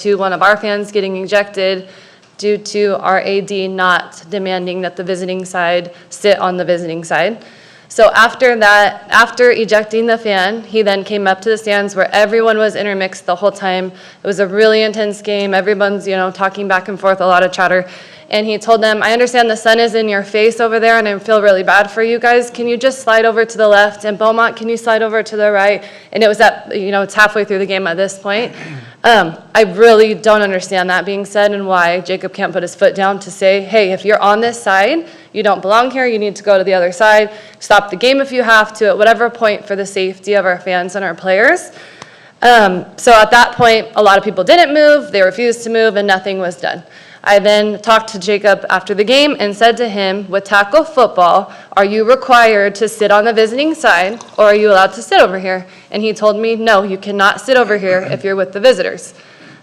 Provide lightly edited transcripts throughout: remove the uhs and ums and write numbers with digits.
to one of our fans getting ejected due to our AD not demanding that the visiting side sit on the visiting side. So after that, after ejecting the fan, he then came up to the stands where everyone was intermixed the whole time. It was a really intense game. Everyone's, talking back and forth, a lot of chatter. And he told them, I understand the sun is in your face over there and I feel really bad for you guys. Can you just slide over to the left? And Beaumont, can you slide over to the right? And it was it's halfway through the game at this point. I really don't understand that being said and why Jacob can't put his foot down to say, hey, if you're on this side, you don't belong here, you need to go to the other side. Stop the game if you have to, at whatever point for the safety of our fans and our players. So at that point, a lot of people didn't move, they refused to move, and nothing was done. I then talked to Jacob after the game and said to him, with tackle football, are you required to sit on the visiting side or are you allowed to sit over here? And he told me, no, you cannot sit over here if you're with the visitors.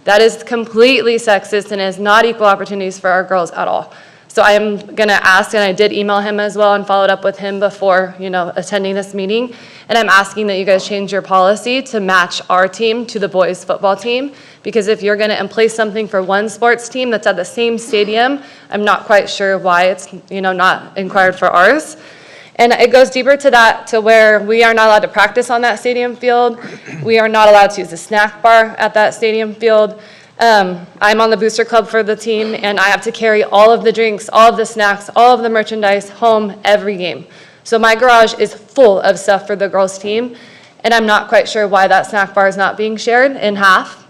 That is completely sexist and is not equal opportunities for our girls at all. So I am going to ask, and I did email him as well and followed up with him before, attending this meeting. And I'm asking that you guys change your policy to match our team to the boys football team. Because if you're going to place something for one sports team that's at the same stadium, I'm not quite sure why it's, not inquired for ours. And it goes deeper to that, to where we are not allowed to practice on that stadium field. We are not allowed to use the snack bar at that stadium field. I'm on the booster club for the team, and I have to carry all of the drinks, all of the snacks, all of the merchandise home every game. So my garage is full of stuff for the girls' team, and I'm not quite sure why that snack bar is not being shared in half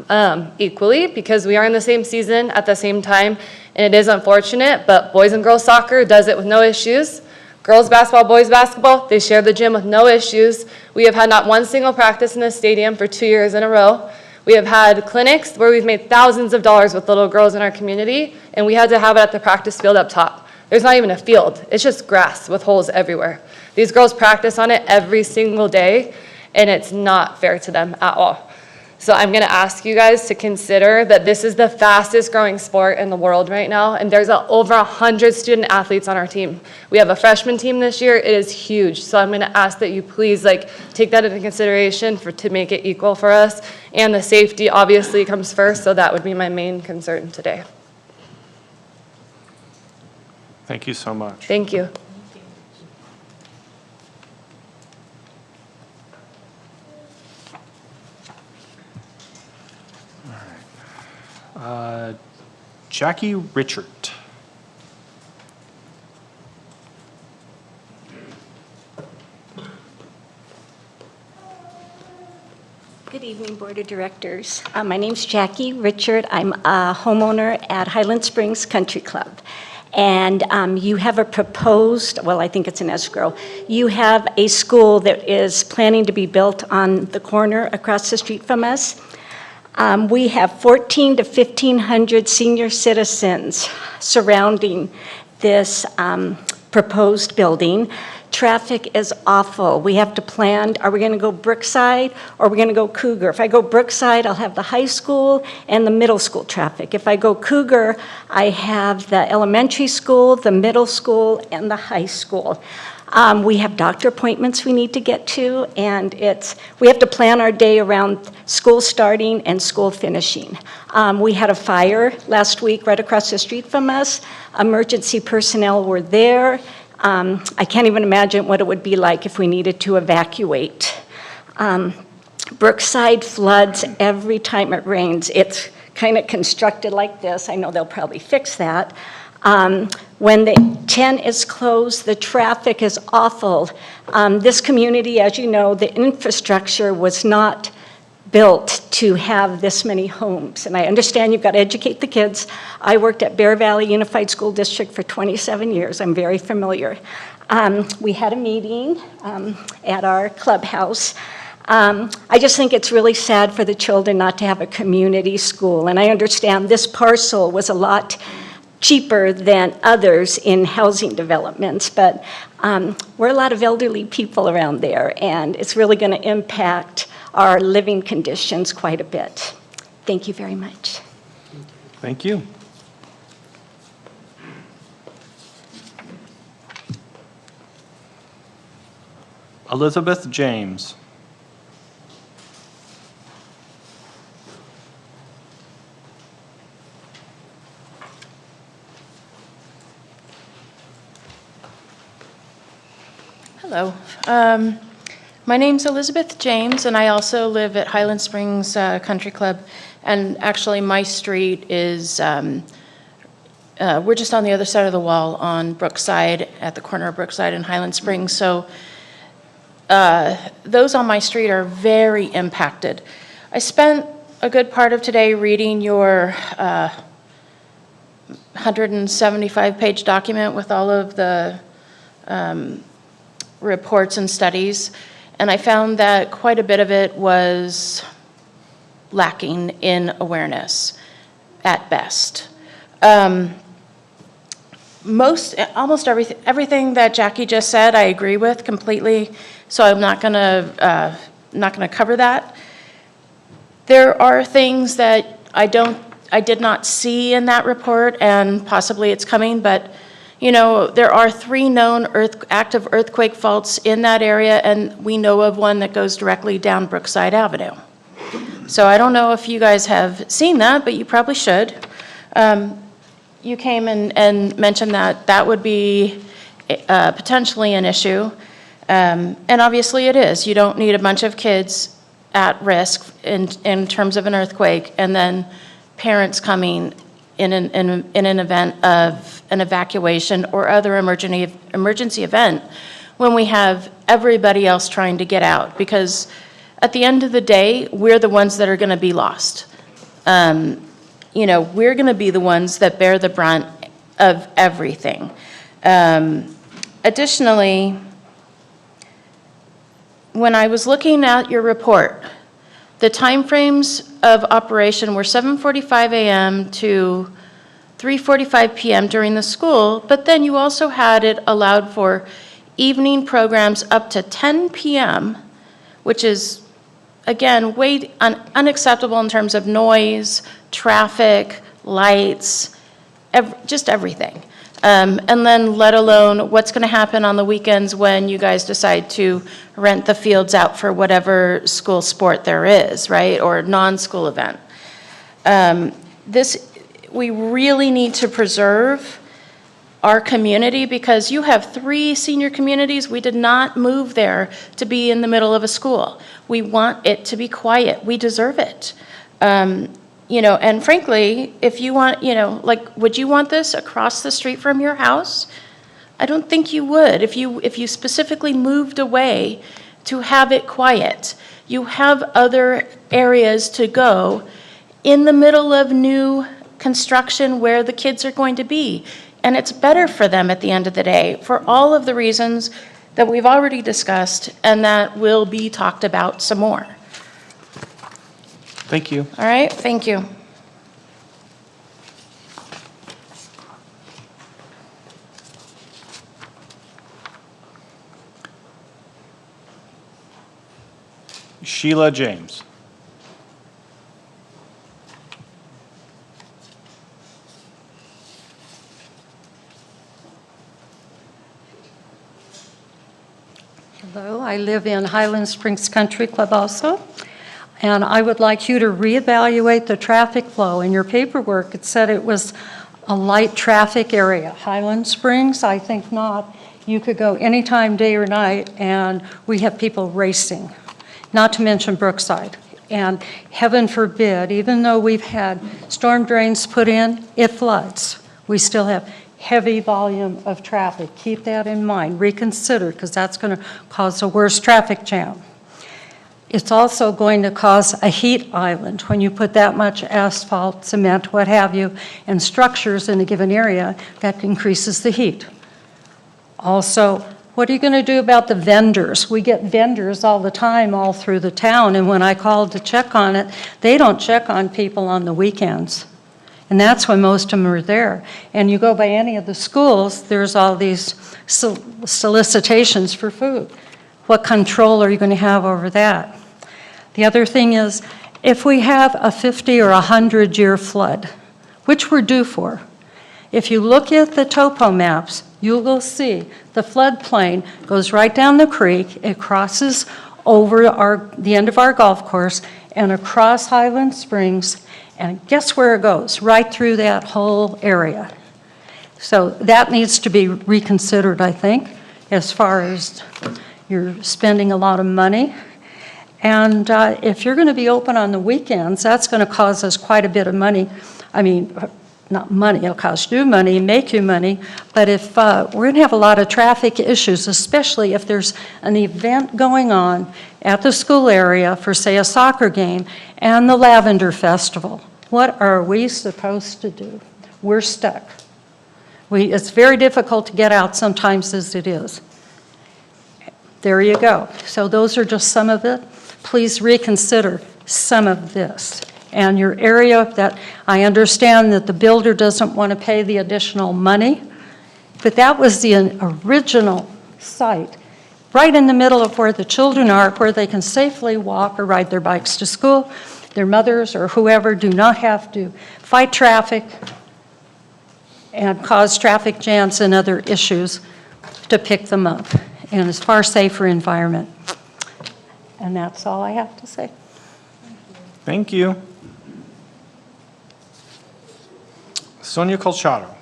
equally, because we are in the same season at the same time, and it is unfortunate, but boys and girls soccer does it with no issues. Girls basketball, boys basketball, they share the gym with no issues. We have had not one single practice in this stadium for 2 years in a row. We have had clinics where we've made thousands of dollars with little girls in our community, and we had to have it at the practice field up top. There's not even a field. It's just grass with holes everywhere. These girls practice on it every single day, and it's not fair to them at all. So I'm going to ask you guys to consider that this is the fastest growing sport in the world right now, and there's over 100 student athletes on our team. We have a freshman team this year. It is huge. So I'm going to ask that you please take that into consideration to make it equal for us. And the safety obviously comes first, so that would be my main concern today. Thank you so much. Thank you. Jackie Richard. Good evening, Board of Directors. My name's Jackie Richard. I'm a homeowner at Highland Springs Country Club. And you have a proposed, well, I think it's an escrow. You have a school that is planning to be built on the corner across the street from us. We have 1,400 to 1,500 senior citizens surrounding this proposed building. Traffic is awful. We have to plan, are we going to go Brookside or are we going to go Cougar? If I go Brookside, I'll have the high school and the middle school traffic. If I go Cougar, I have the elementary school, the middle school, and the high school. We have doctor appointments we need to get to, and we have to plan our day around school starting and school finishing. We had a fire last week right across the street from us. Emergency personnel were there. I can't even imagine what it would be like if we needed to evacuate. Brookside floods every time it rains. It's kind of constructed like this. I know they'll probably fix that. When the 10 is closed, the traffic is awful. This community, as you know, the infrastructure was not built to have this many homes. And I understand you've got to educate the kids. I worked at Bear Valley Unified School District for 27 years. I'm very familiar. We had a meeting at our clubhouse. I just think it's really sad for the children not to have a community school. And I understand this parcel was a lot cheaper than others in housing developments, but we're a lot of elderly people around there, and it's really going to impact our living conditions quite a bit. Thank you very much. Thank you. Elizabeth James. Hello. My name's Elizabeth James, and I also live at Highland Springs Country Club. And actually, my street is, we're just on the other side of the wall on Brookside, at the corner of Brookside and Highland Springs. So those on my street are very impacted. I spent a good part of today reading your 175-page document with all of the reports and studies, and I found that quite a bit of it was lacking in awareness at best. Almost everything that Jackie just said, I agree with completely, so I'm not gonna cover that. There are things that I did not see in that report, and possibly it's coming, but you know, there are 3 known active earthquake faults in that area, and we know of one that goes directly down Brookside Avenue. So I don't know if you guys have seen that, but you probably should. You came and mentioned that that would be potentially an issue, and obviously it is. You don't need a bunch of kids at risk in terms of an earthquake, and then parents coming in an event of an evacuation or other emergency event when we have everybody else trying to get out. Because at the end of the day, we're the ones that are going to be lost. You know, we're going to be the ones that bear the brunt of everything. Additionally, when I was looking at your report, the timeframes of operation were 7:45 a.m. to 3:45 p.m. during the school, but then you also had it allowed for evening programs up to 10 p.m., which is, again, way unacceptable in terms of noise, traffic, lights, just everything. And then let alone what's going to happen on the weekends when you guys decide to rent the fields out for whatever school sport there is, right, or non-school event. We really need to preserve our community because you have 3 senior communities. We did not move there to be in the middle of a school. We want it to be quiet. We deserve it. You know, and frankly, if you want, you know, like, would you want this across the street from your house? I don't think you would. If you specifically moved away to have it quiet, you have other areas to go in the middle of new construction where the kids are going to be. And it's better for them at the end of the day for all of the reasons that we've already discussed and that will be talked about some more. Thank you. All right, thank you. Sheila James. Hello, I live in Highland Springs Country Club also, and I would like you to reevaluate the traffic flow. In your paperwork, it said it was a light traffic area. Highland Springs, I think not. You could go anytime, day or night, and we have people racing, not to mention Brookside. And heaven forbid, even though we've had storm drains put in, it floods. We still have heavy volume of traffic. Keep that in mind. Reconsider, because that's going to cause a worse traffic jam. It's also going to cause a heat island when you put that much asphalt, cement, what have you, and structures in a given area. That increases the heat. Also, what are you going to do about the vendors? We get vendors all the time all through the town, and when I called to check on it, they don't check on people on the weekends. And that's when most of them are there. And you go by any of the schools, there's all these solicitations for food. What control are you going to have over that? The other thing is, if we have a 50 or 100-year flood, which we're due for, if you look at the topo maps, you will see the floodplain goes right down the creek, it crosses over the end of our golf course and across Highland Springs, and guess where it goes? Right through that whole area. So that needs to be reconsidered, I think. as far as you're spending a lot of money. And if you're going to be open on the weekends, that's going to cause us quite a bit of money. I mean, not money, it'll cost you money, make you money, but if we're going to have a lot of traffic issues, especially if there's an event going on at the school area for, say, a soccer game and the Lavender Festival. What are we supposed to do? We're stuck. It's very difficult to get out sometimes as it is. There you go. So those are just some of it. Please reconsider some of this. And your area, that I understand that the builder doesn't want to pay the additional money, but that was the original site, right in the middle of where the children are, where they can safely walk or ride their bikes to school. Their mothers or whoever do not have to fight traffic and cause traffic jams and other issues to pick them up. And it's far safer environment. And that's all I have to say. Thank you. Sonia Colchado.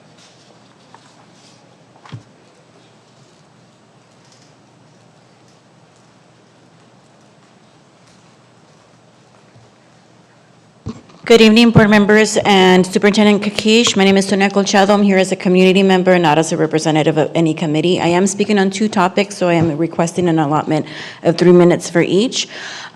Good evening, board members and Superintendent Kakish. My name is Sonia Colchado. I'm here as a community member, not as a representative of any committee. I am speaking on 2 topics, so I am requesting an allotment of 3 minutes for each.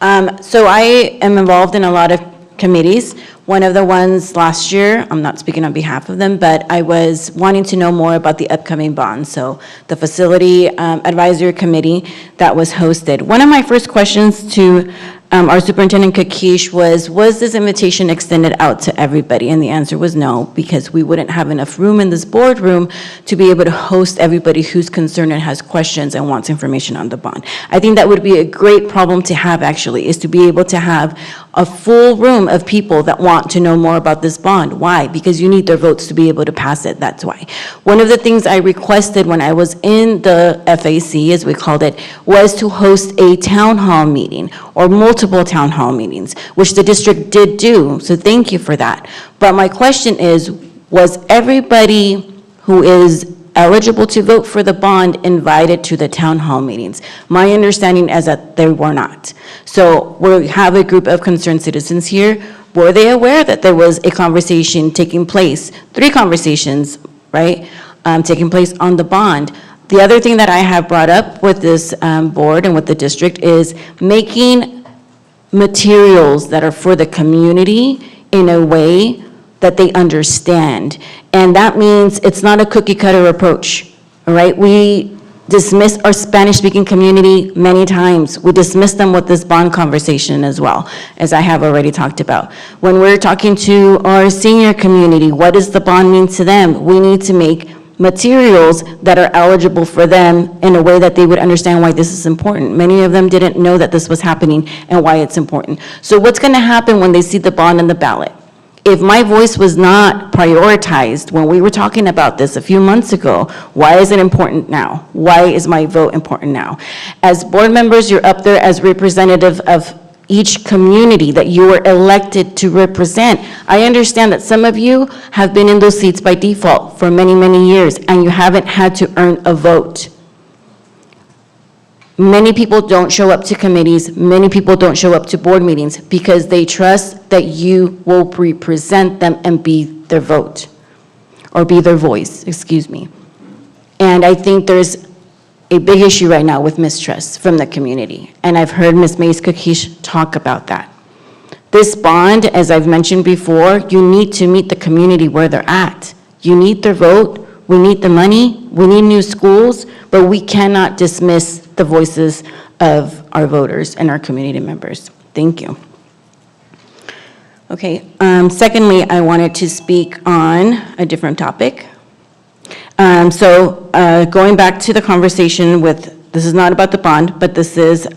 So I am involved in a lot of committees. One of the ones last year, I'm not speaking on behalf of them, but I was wanting to know more about the upcoming bond. So the facility advisory committee that was hosted. One of my first questions to our Superintendent Kakish was this invitation extended out to everybody? And the answer was no, because we wouldn't have enough room in this boardroom to be able to host everybody who's concerned and has questions and wants information on the bond. I think that would be a great problem to have, actually, is to be able to have a full room of people that want to know more about this bond. Why? Because you need their votes to be able to pass it, that's why. One of the things I requested when I was in the FAC, as we called it, was to host a town hall meeting, or multiple town hall meetings, which the district did do, so thank you for that. But my question is, was everybody who is eligible to vote for the bond invited to the town hall meetings? My understanding is that they were not. So we have a group of concerned citizens here. Were they aware that there was a conversation taking place, 3 conversations, right, taking place on the bond? The other thing that I have brought up with this board and with the district is making materials that are for the community in a way that they understand. And that means it's not a cookie cutter approach, all right? We dismiss our Spanish-speaking community many times. We dismiss them with this bond conversation as well, as I have already talked about. When we're talking to our senior community, what does the bond mean to them? We need to make materials that are eligible for them in a way that they would understand why this is important. Many of them didn't know that this was happening and why it's important. So what's going to happen when they see the bond on the ballot? If my voice was not prioritized when we were talking about this a few months ago, why is it important now? Why is my vote important now? As board members, you're up there as representative of each community that you were elected to represent. I understand that some of you have been in those seats by default for many, many years, and you haven't had to earn a vote. Many people don't show up to committees, many people don't show up to board meetings because they trust that you will represent them and be their vote, or be their voice, excuse me. And I think there's a big issue right now with mistrust from the community, and I've heard Ms. Mays Kakish talk about that. This bond, as I've mentioned before, you need to meet the community where they're at. You need their vote, we need the money, we need new schools, but we cannot dismiss the voices of our voters and our community members. Thank you. Okay, secondly, I wanted to speak on a different topic. Going back to the conversation with, this is not about the bond, but this is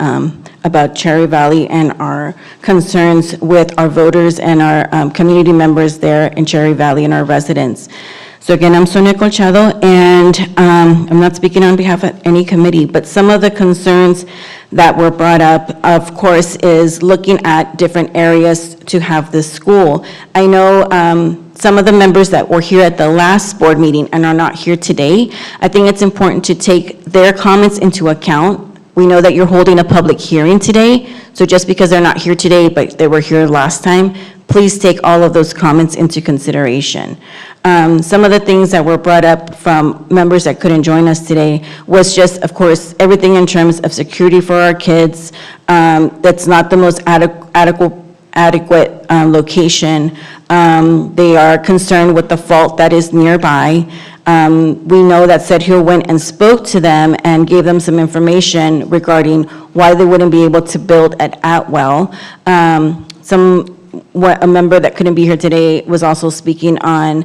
about Cherry Valley and our concerns with our voters and our community members there in Cherry Valley and our residents. So again, I'm Sonia Colchado, and I'm not speaking on behalf of any committee, but some of the concerns that were brought up, of course, is looking at different areas to have this school. I know some of the members that were here at the last board meeting and are not here today, I think it's important to take their comments into account. We know that you're holding a public hearing today, so just because they're not here today, but they were here last time, please take all of those comments into consideration. Some of the things that were brought up from members that couldn't join us today was just, of course, everything in terms of security for our kids. That's not the most adequate location. They are concerned with the fault that is nearby. We know that Sid Hill went and spoke to them and gave them some information regarding why they wouldn't be able to build at Atwell. A member that couldn't be here today was also speaking on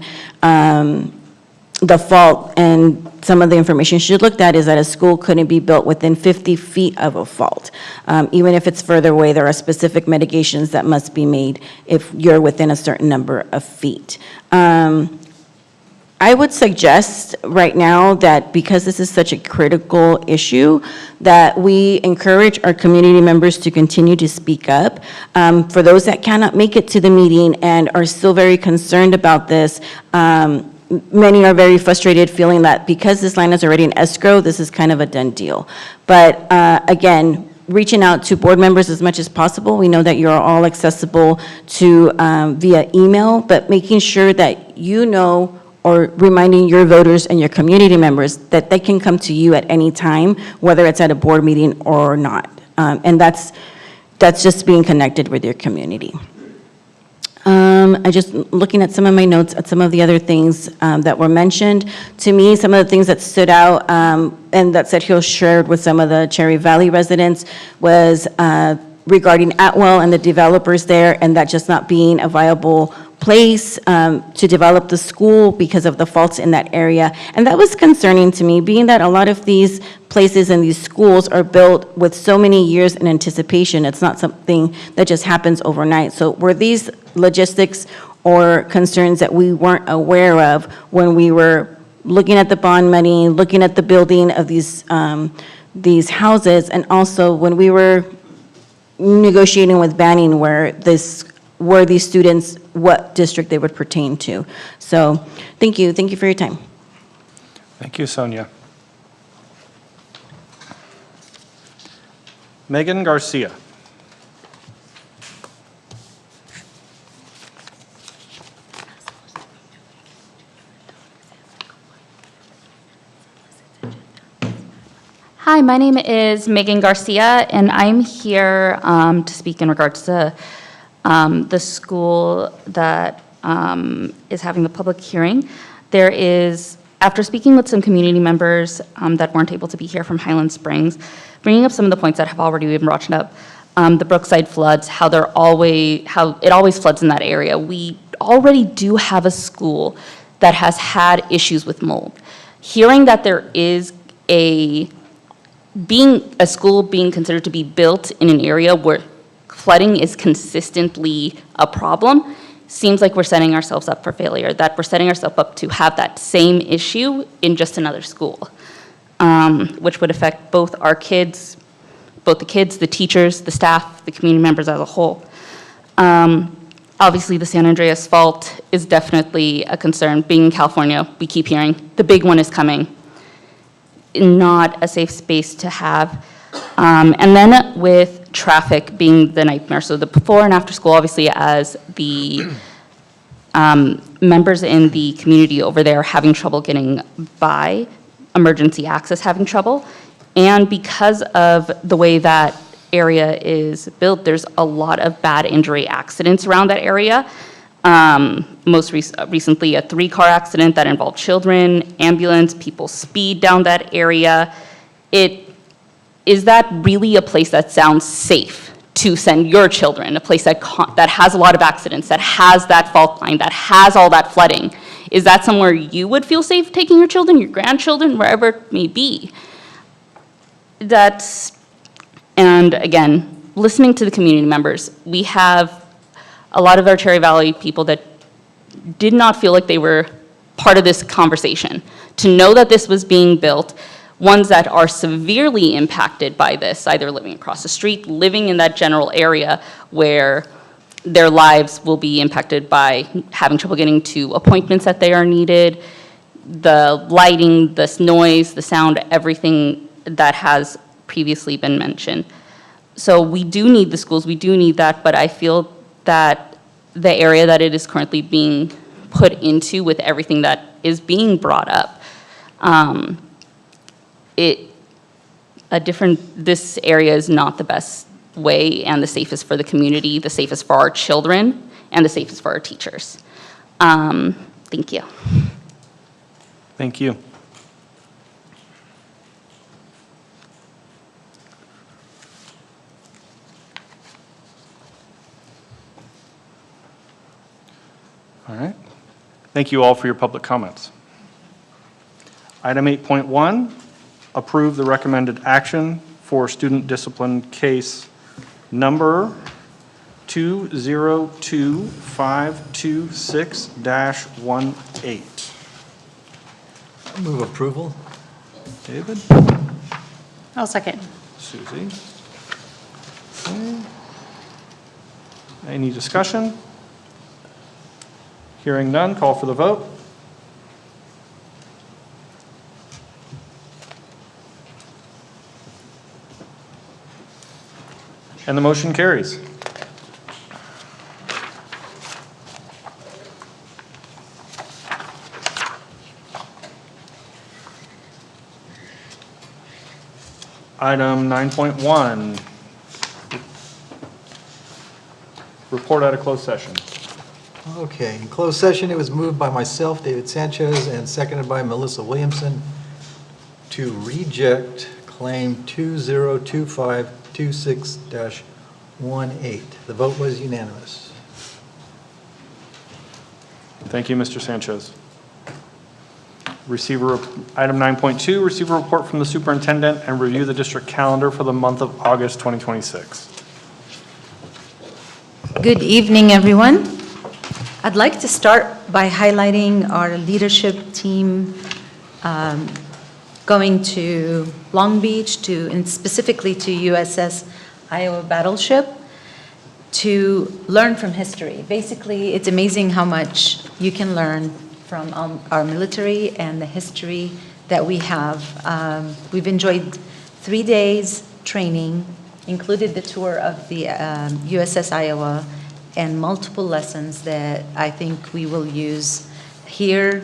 the fault, and some of the information she looked at is that a school couldn't be built within 50 feet of a fault. Even if it's further away, there are specific mitigations that must be made if you're within a certain number of feet. I would suggest right now that because this is such a critical issue, that we encourage our community members to continue to speak up. For those that cannot make it to the meeting and are still very concerned about this, many are very frustrated, feeling that because this land is already in escrow, this is kind of a done deal. But again, reaching out to board members as much as possible. We know that you're all accessible to via email, but making sure that you know, or reminding your voters and your community members that they can come to you at any time, whether it's at a board meeting or not. And that's just being connected with your community. I just looking at some of my notes at some of the other things that were mentioned. To me, some of the things that stood out and that Sid Hill shared with some of the Cherry Valley residents was regarding Atwell and the developers there, and that just not being a viable place to develop the school because of the faults in that area. And that was concerning to me, being that a lot of these places and these schools are built with so many years in anticipation. It's not something that just happens overnight. So were these logistics or concerns that we weren't aware of when we were looking at the bond money, looking at the building of these houses, and also when we were negotiating with Banning where these students, what district they would pertain to. So thank you for your time. Thank you, Sonia. Megan Garcia. Hi, my name is Megan Garcia, and I'm here to speak in regards to the school that is having the public hearing. There is, after speaking with some community members that weren't able to be here from Highland Springs, bringing up some of the points that have already been brought up, the Brookside floods, how it always floods in that area. We already do have a school that has had issues with mold. Hearing that there is a school being considered to be built in an area where flooding is consistently a problem seems like we're setting ourselves up for failure, that we're setting ourselves up to have that same issue in just another school, which would affect both our kids, both the kids, the teachers, the staff, the community members as a whole. Obviously, the San Andreas fault is definitely a concern. Being in California, we keep hearing the big one is coming. Not a safe space to have. And then with traffic being the nightmare, so the before and after school, obviously, as the members in the community over there having trouble getting by, emergency access having trouble, and because of the way that area is built, there's a lot of bad injury accidents around that area. Most recently, a 3-car accident that involved children, ambulance, people speed down that area. Is that really a place that sounds safe to send your children, a place that has a lot of accidents, that has that fault line, that has all that flooding? Is that somewhere you would feel safe taking your children, your grandchildren, wherever it may be? And again, listening to the community members, we have a lot of our Cherry Valley people that did not feel like they were part of this conversation. To know that this was being built, ones that are severely impacted by this, either living across the street, living in that general area where their lives will be impacted by having trouble getting to appointments that they are needed, the lighting, the noise, the sound, everything that has previously been mentioned. So we do need the schools, we do need that, but I feel that the area that it is currently being put into with everything that is being brought up, this area is not the best way and the safest for the community, the safest for our children, and the safest for our teachers. Thank you. Thank you. All right. Thank you all for your public comments. Item 8.1, approve the recommended action for student discipline case number 202526-18. Move approval. David? I'll second. Susie? Okay. Any discussion? Hearing none, call for the vote. And the motion carries. Item 9.1, report out of closed session. Okay, in closed session, it was moved by myself, David Sanchez, and seconded by Melissa Williamson to reject claim 202526-18. The vote was unanimous. Thank you, Mr. Sanchez. Item 9.2, receive a report from the superintendent and review the district calendar for the month of August 2026. Good evening, everyone. I'd like to start by highlighting our leadership team going to Long Beach, and specifically to USS Iowa Battleship, to learn from history. Basically, it's amazing how much you can learn from our military and the history that we have. We've enjoyed 3 days training, included the tour of the USS Iowa, and multiple lessons that I think we will use here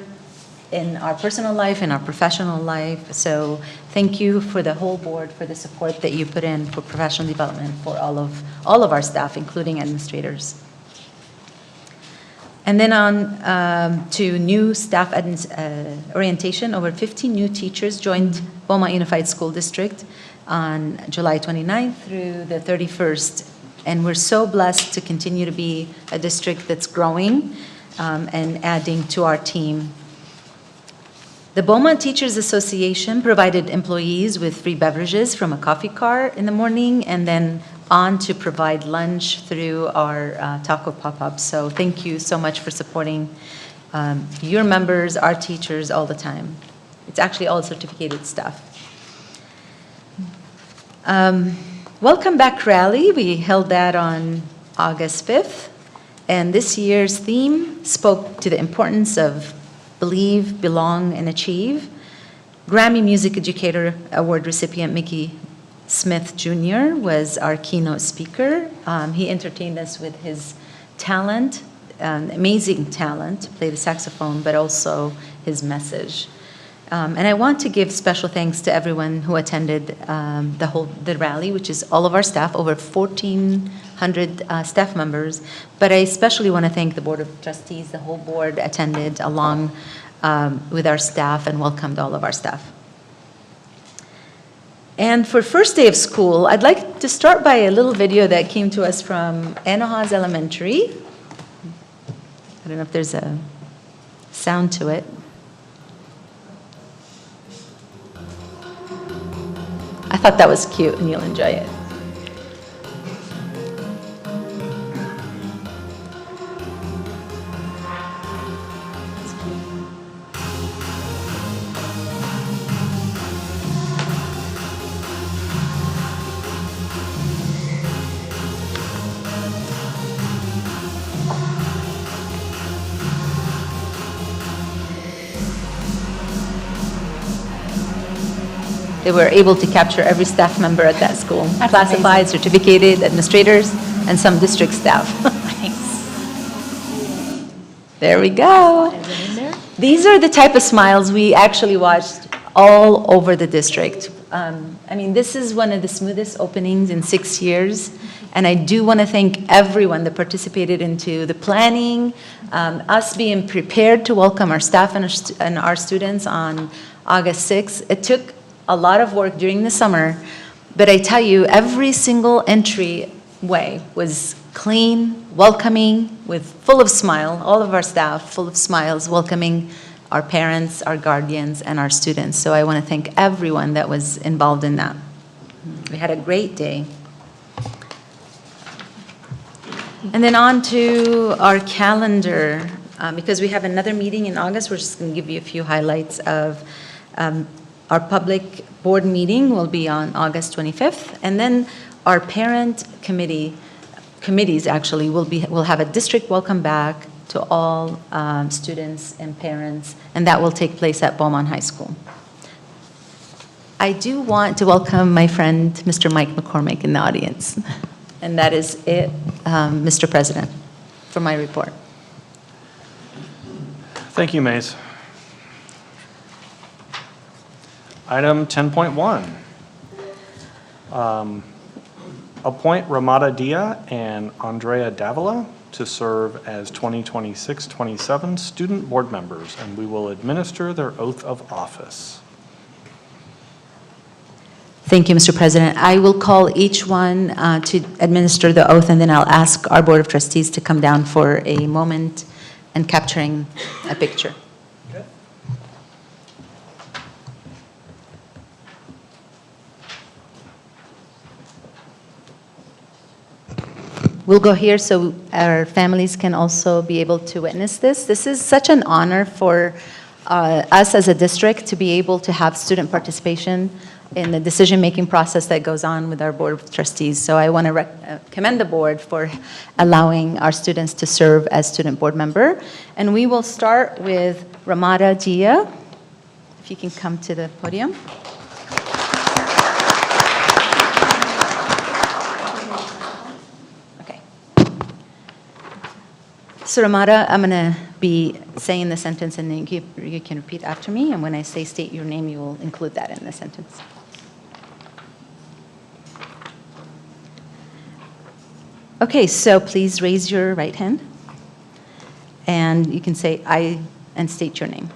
in our personal life, in our professional life. So thank you for the whole board for the support that you put in for professional development for all of our staff, including administrators. And then on to new staff orientation. Over 50 new teachers joined Beaumont Unified School District on July 29th through the 31st. And we're so blessed to continue to be a district that's growing and adding to our team. The Beaumont Teachers Association provided employees with free beverages from a coffee cart in the morning, and then on to provide lunch through our taco pop-up. So thank you so much for supporting your members, our teachers, all the time. It's actually all certificated staff. Welcome Back Rally, we held that on August 5th. And this year's theme spoke to the importance of believe, belong, and achieve. Grammy Music Educator Award recipient Mickey Smith Jr. was our keynote speaker. He entertained us with his talent, amazing talent, play the saxophone, but also his message. And I want to give special thanks to everyone who attended the rally, which is all of our staff, over 1,400 staff members. But I especially want to thank the Board of Trustees. The whole board attended along with our staff and welcomed all of our staff. And for first day of school, I'd like to start by a little video that came to us from Enohaz Elementary. I don't know if there's a sound to it. I thought that was cute, and you'll enjoy it. They were able to capture every staff member at that school, classified, certificated, administrators, and some district staff. There we go. These are the type of smiles we actually watched all over the district. I mean, this is one of the smoothest openings in 6 years, and I do want to thank everyone that participated into the planning, us being prepared to welcome our staff and our students on August 6th. It took a lot of work during the summer, but I tell you, every single entryway was clean, welcoming, full of smile, all of our staff full of smiles, welcoming our parents, our guardians, and our students. So I want to thank everyone that was involved in that. We had a great day. And then on to our calendar. Because we have another meeting in August, we're just going to give you a few highlights of our public board meeting will be on August 25th. And then our parent committees actually will have a district welcome back to all students and parents, and that will take place at Beaumont High School. I do want to welcome my friend, Mr. Mike McCormick, in the audience. And that is it, Mr. President, for my report. Thank you, Mays. Item 10.1. Appoint Ramada Dia and Andrea Davila to serve as 2026-27 student board members, and we will administer their oath of office. Thank you, Mr. President. I will call each one to administer the oath, and then I'll ask our Board of Trustees to come down for a moment and capturing a picture. Okay. We'll go here so our families can also be able to witness this. This is such an honor for us as a district to be able to have student participation in the decision-making process that goes on with our Board of Trustees. So I want to commend the board for allowing our students to serve as student board member. And we will start with Ramada Dia. If you can come to the podium. Okay. So Ramada, I'm going to be saying the sentence, and then you can repeat after me. And when I say state your name, you will include that in the sentence. Okay, so please raise your right hand. And you can say I and state your name.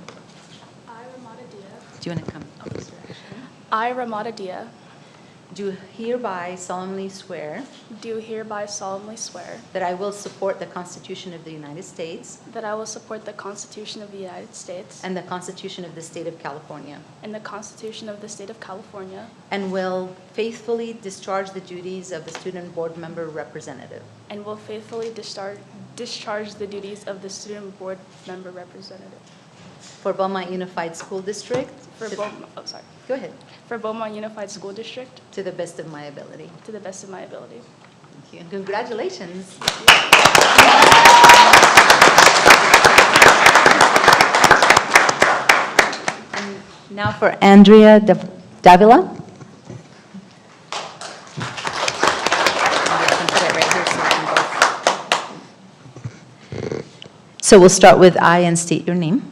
I, Ramada Dia. Do you want to come? I, Ramada Dia, Do hereby solemnly swear do hereby solemnly swear that I will support the Constitution of the United States that I will support the Constitution of the United States and the Constitution of the State of California, and the Constitution of the State of California, and will faithfully discharge the duties of the student board member representative and will faithfully discharge the duties of the student board member representative for Beaumont Unified School District. for Beaumont, Go ahead. for Beaumont Unified School District To the best of my ability. to the best of my ability. Thank you, and congratulations. And now for Andrea Davila. So we'll start with I and state your name.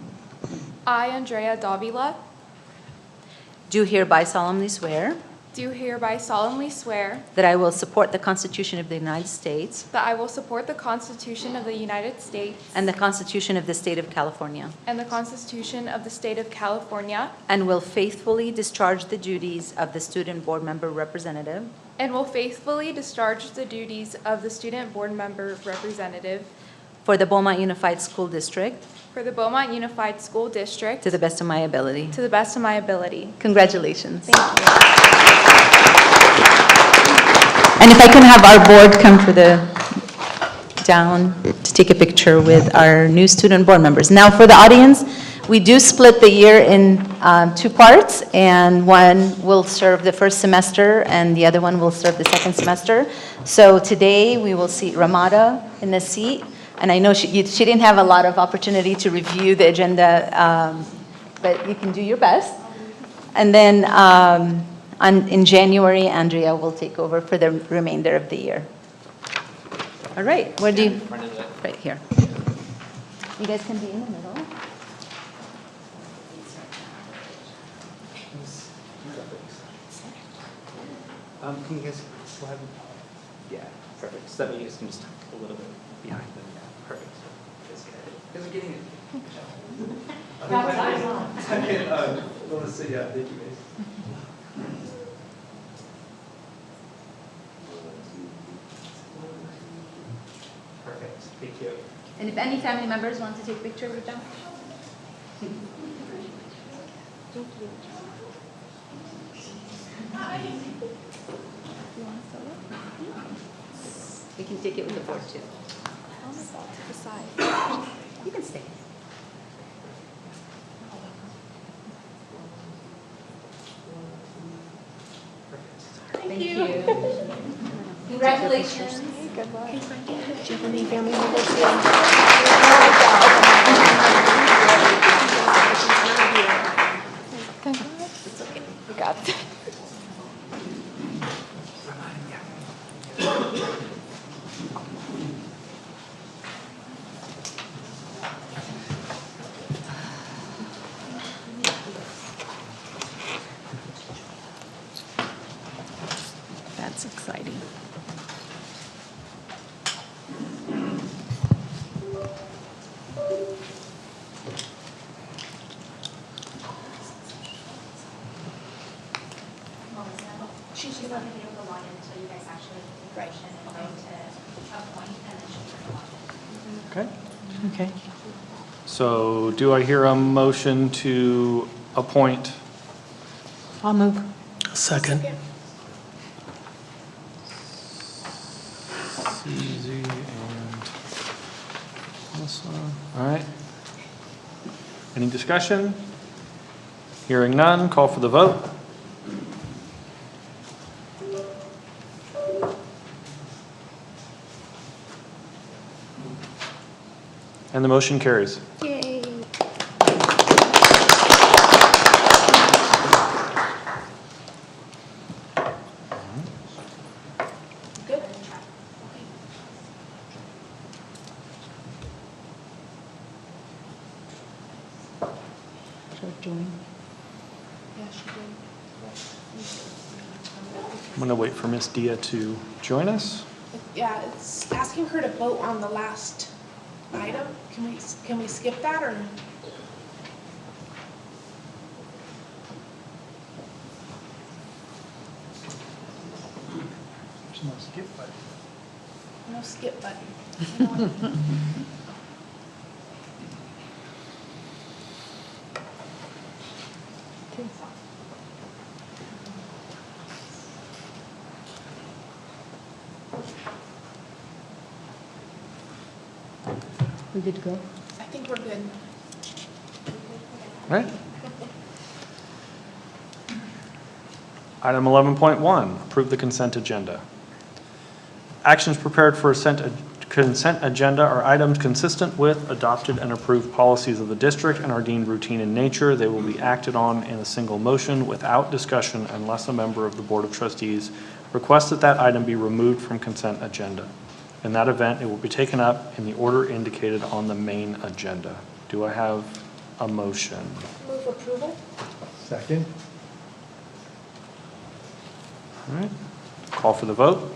I, Andrea Davila, Do hereby solemnly swear do hereby solemnly swear that I will support the Constitution of the United States that I will support the Constitution of the United States and the Constitution of the State of California, and the Constitution of the State of California, and will faithfully discharge the duties of the student board member representative and will faithfully discharge the duties of the student board member representative for the Beaumont Unified School District for the Beaumont Unified School District to the best of my ability. to the best of my ability. Congratulations. Thank you. And if I can have our board come down to take a picture with our new student board members. Now for the audience, we do split the year in 2 parts, and one will serve the first semester and the other one will serve the second semester. So today we will see Ramada in the seat, and I know she didn't have a lot of opportunity to review the agenda, but you can do your best. And then in January, Andrea will take over for the remainder of the year. All right, where do you? Right here. You guys can be in the middle. Can you guys go ahead? Yeah, perfect. So that way you guys can just tuck a little bit behind them. Yeah, perfect. Because we're getting it. Melissa, yeah, thank you guys. Perfect, thank you. And if any family members want to take pictures with them? We can take it with the board too. To the side. You can stay. Thank you. Congratulations. Good luck. Do you have any family members here? It's okay. We got it. That's exciting. She's not going to be able to log in until you guys actually take the motion and go to appoint, and then she'll turn it on. Okay. Okay. So do I hear a motion to appoint? I'll move. Second. CZ and Melissa. All right. Any discussion? Hearing none, call for the vote. And the motion carries. Yay. Good. Yeah, she did. I'm going to wait for Miss Dia to join us. Yeah, it's asking her to vote on the last item. Can we skip that or? There's no skip button. No skip button. We good to go? I think we're good. Right. Item 11.1, approve the consent agenda. Actions prepared for a consent agenda are items consistent with adopted and approved policies of the district and are deemed routine in nature. They will be acted on in a single motion without discussion unless a member of the Board of Trustees requests that that item be removed from consent agenda. In that event, it will be taken up in the order indicated on the main agenda. Do I have a motion? Move approval? Second? All right, call for the vote.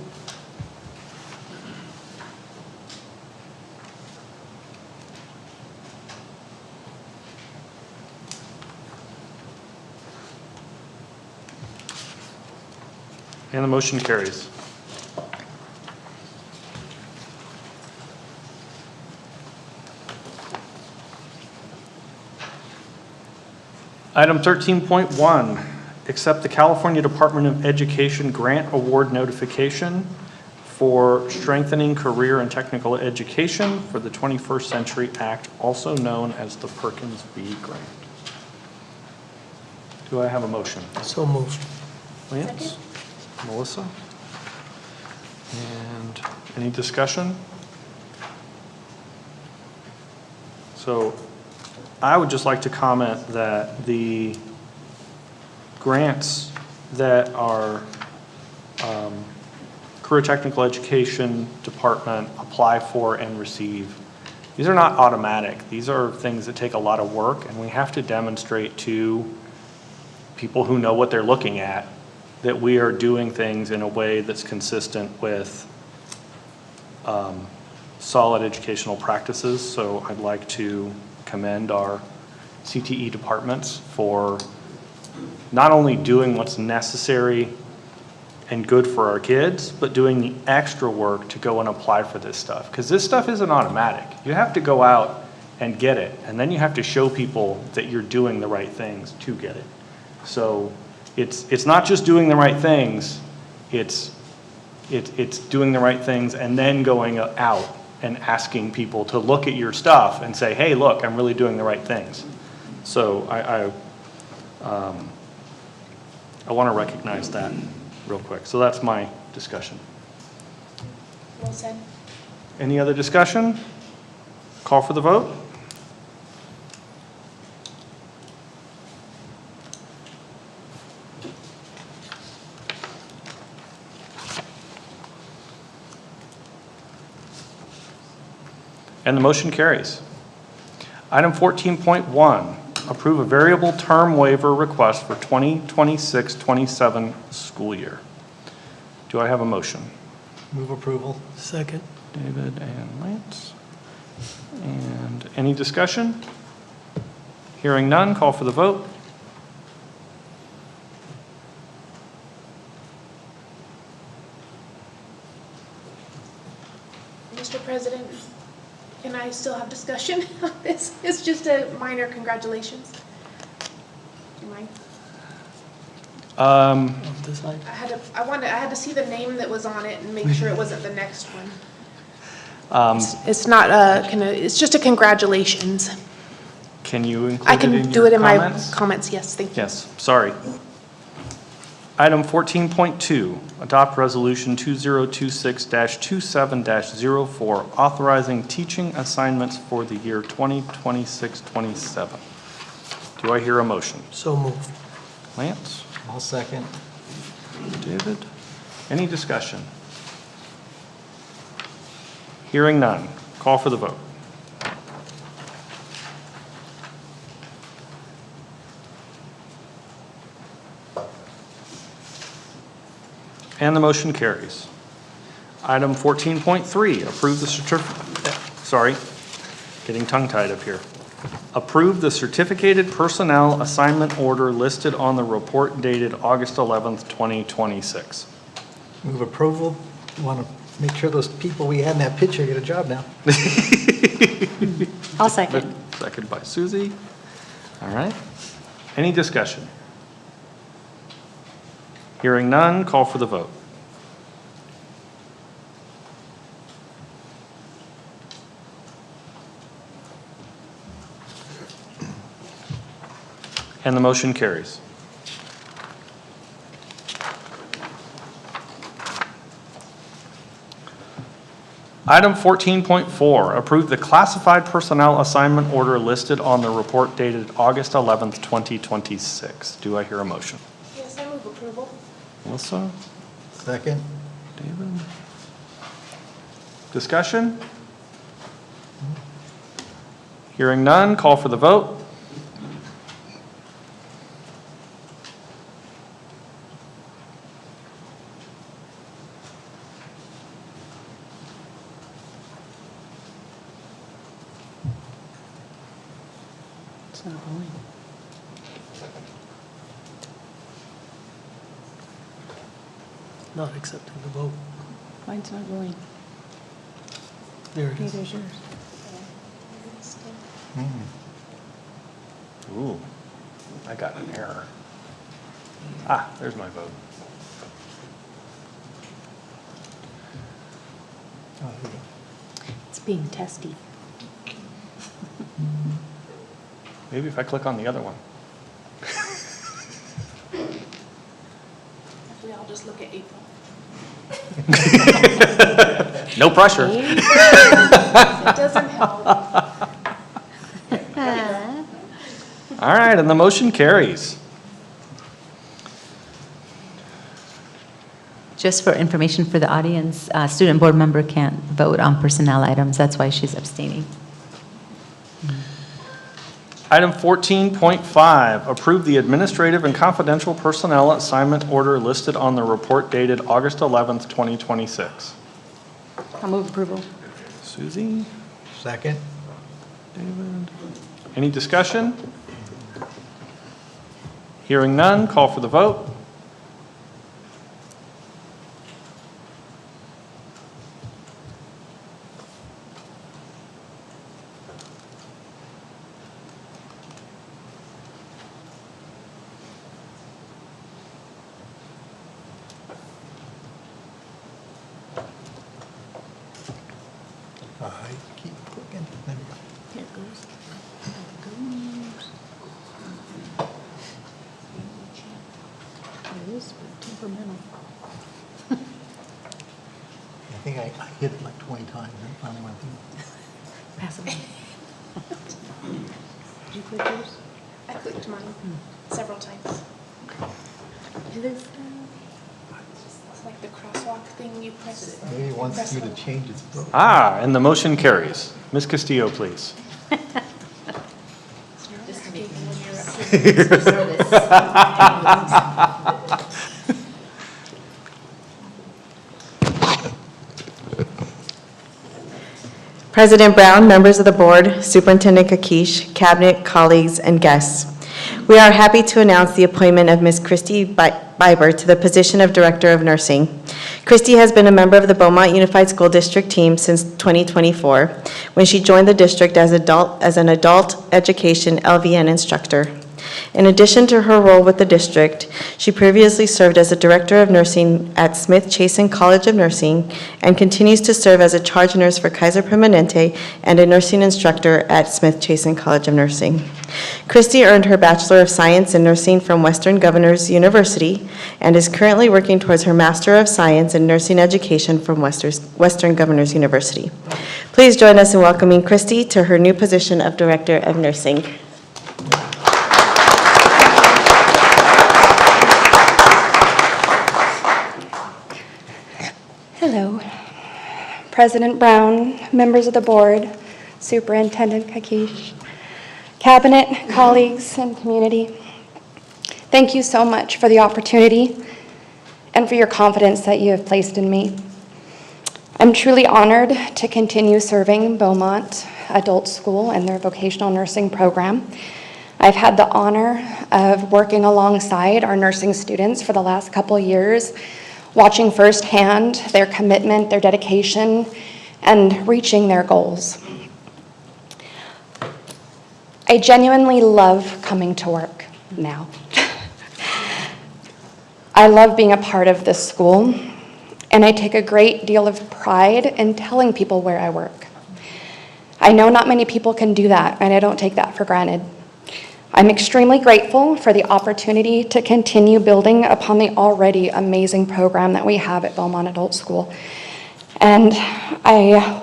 And the motion carries. Item 13.1, accept the California Department of Education grant award notification for strengthening career and technical education for the 21st Century Act, also known as the Perkins V Grant. Do I have a motion? So moved. Lance? Melissa? And any discussion? So I would just like to comment that the grants that our Career Technical Education Department apply for and receive, these are not automatic. These are things that take a lot of work, and we have to demonstrate to people who know what they're looking at that we are doing things in a way that's consistent with solid educational practices. So I'd like to commend our CTE departments for not only doing what's necessary and good for our kids, but doing the extra work to go and apply for this stuff. Because this stuff isn't automatic. You have to go out and get it, and then you have to show people that you're doing the right things to get it. So it's not just doing the right things, it's doing the right things and then going out and asking people to look at your stuff and say, hey, look, I'm really doing the right things. So I want to recognize that real quick. So that's my discussion. Well said. Any other discussion? Call for the vote. And the motion carries. Item 14.1, approve a variable term waiver request for 2026-27 school year. Do I have a motion? Move approval. Second. David and Lance. And any discussion? Hearing none, call for the vote. Mr. President, can I still have discussion on this? It's just a minor congratulations. Do you mind? Of the side. I had to see the name that was on it and make sure it wasn't the next one. It's not it's just a congratulations. Can you include I it in can do your it in my comments? comments, yes, thank you. Yes, sorry. Item 14.2, adopt resolution 2026-27-04, authorizing teaching assignments for the year 2026-27. Do I hear a motion? So moved. Lance? I'll second. David? Any discussion? Hearing none. Call for the vote. And the motion carries. Item 14.3, approve the getting tongue-tied up here. Approve the certificated personnel assignment order listed on the report dated August 11th, 2026. Move approval. Want to make sure those people we had in that picture get a job now. I'll second. Second by Susie. All right. Any discussion? Hearing none, call for the vote. And the motion carries. Item 14.4, approve the classified personnel assignment order listed on the report dated August 11th, 2026. Do I hear a motion? Yes, I move approval. Melissa? Second. David? Discussion? Hearing none, call for the vote. It's not going. Not accepting the vote. Mine's not going. There it is. Neither's yours. Ooh, I got an error. Ah, there's my vote. Oh, here we go. It's being testy. Maybe if I click on the other one. Hopefully I'll just look at April. No pressure. It doesn't help. All right, and the motion carries. Just for information for the audience, student board member can't vote on personnel items. That's why she's abstaining. Item 14.5, approve the administrative and confidential personnel assignment order listed on the report dated August 11th, 2026. I'll move approval. Susie? Second. David? Any discussion? Hearing none, call for the vote. I keep clicking. There we go. Here it goes. It is temperamental. I think I hit it like 20 times and it finally went through. Pass it on. Did you click yours? I clicked mine several times. It is. It's like the crosswalk thing, you press it. Maybe it wants press you to hold. change its vote. And the motion carries. Ms. Castillo, please. Just to make when you're President Brown, members of the board, Superintendent Kakish, cabinet, colleagues, and guests. We are happy to announce the appointment of Ms. Christy Biber to the position of Director of Nursing. Christy has been a member of the Beaumont Unified School District team since 2024, when she joined the district as an adult education LVN instructor. In addition to her role with the district, she previously served as a Director of Nursing at Smith Chasen College of Nursing and continues to serve as a charge nurse for Kaiser Permanente and a nursing instructor at Smith Chasen College of Nursing. Christy earned her Bachelor of Science in Nursing from Western Governors University and is currently working towards her Master of Science in Nursing Education from Western Governors University. Please join us in welcoming Christy to her new position of Director of Nursing. Hello. President Brown, members of the board, Superintendent Kakish, cabinet, colleagues, and community. Thank you so much for the opportunity and for your confidence that you have placed in me. I'm truly honored to continue serving Beaumont Adult School and their vocational nursing program. I've had the honor of working alongside our nursing students for the last couple years, watching firsthand their commitment, their dedication, and reaching their goals. I genuinely love coming to work now. I love being a part of this school, and I take a great deal of pride in telling people where I work. I know not many people can do that, and I don't take that for granted. I'm extremely grateful for the opportunity to continue building upon the already amazing program that we have at Beaumont Adult School. And I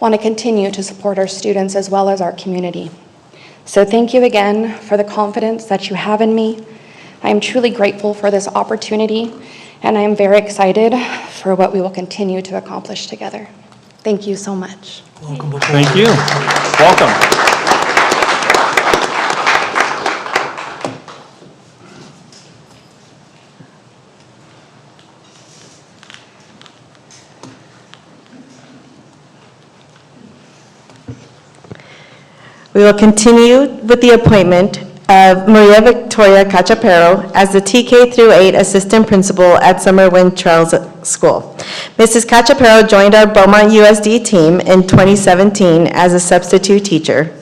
want to continue to support our students as well as our community. So thank you again for the confidence that you have in me. I am truly grateful for this opportunity, and I am very excited for what we will continue to accomplish together. Thank you so much. Welcome. Thank you. Welcome. We will continue with the appointment of Maria Victoria Cachapero as the TK through 8 Assistant Principal at Summer Wind Trails School. Mrs. Cachapero joined our Beaumont USD team in 2017 as a substitute teacher.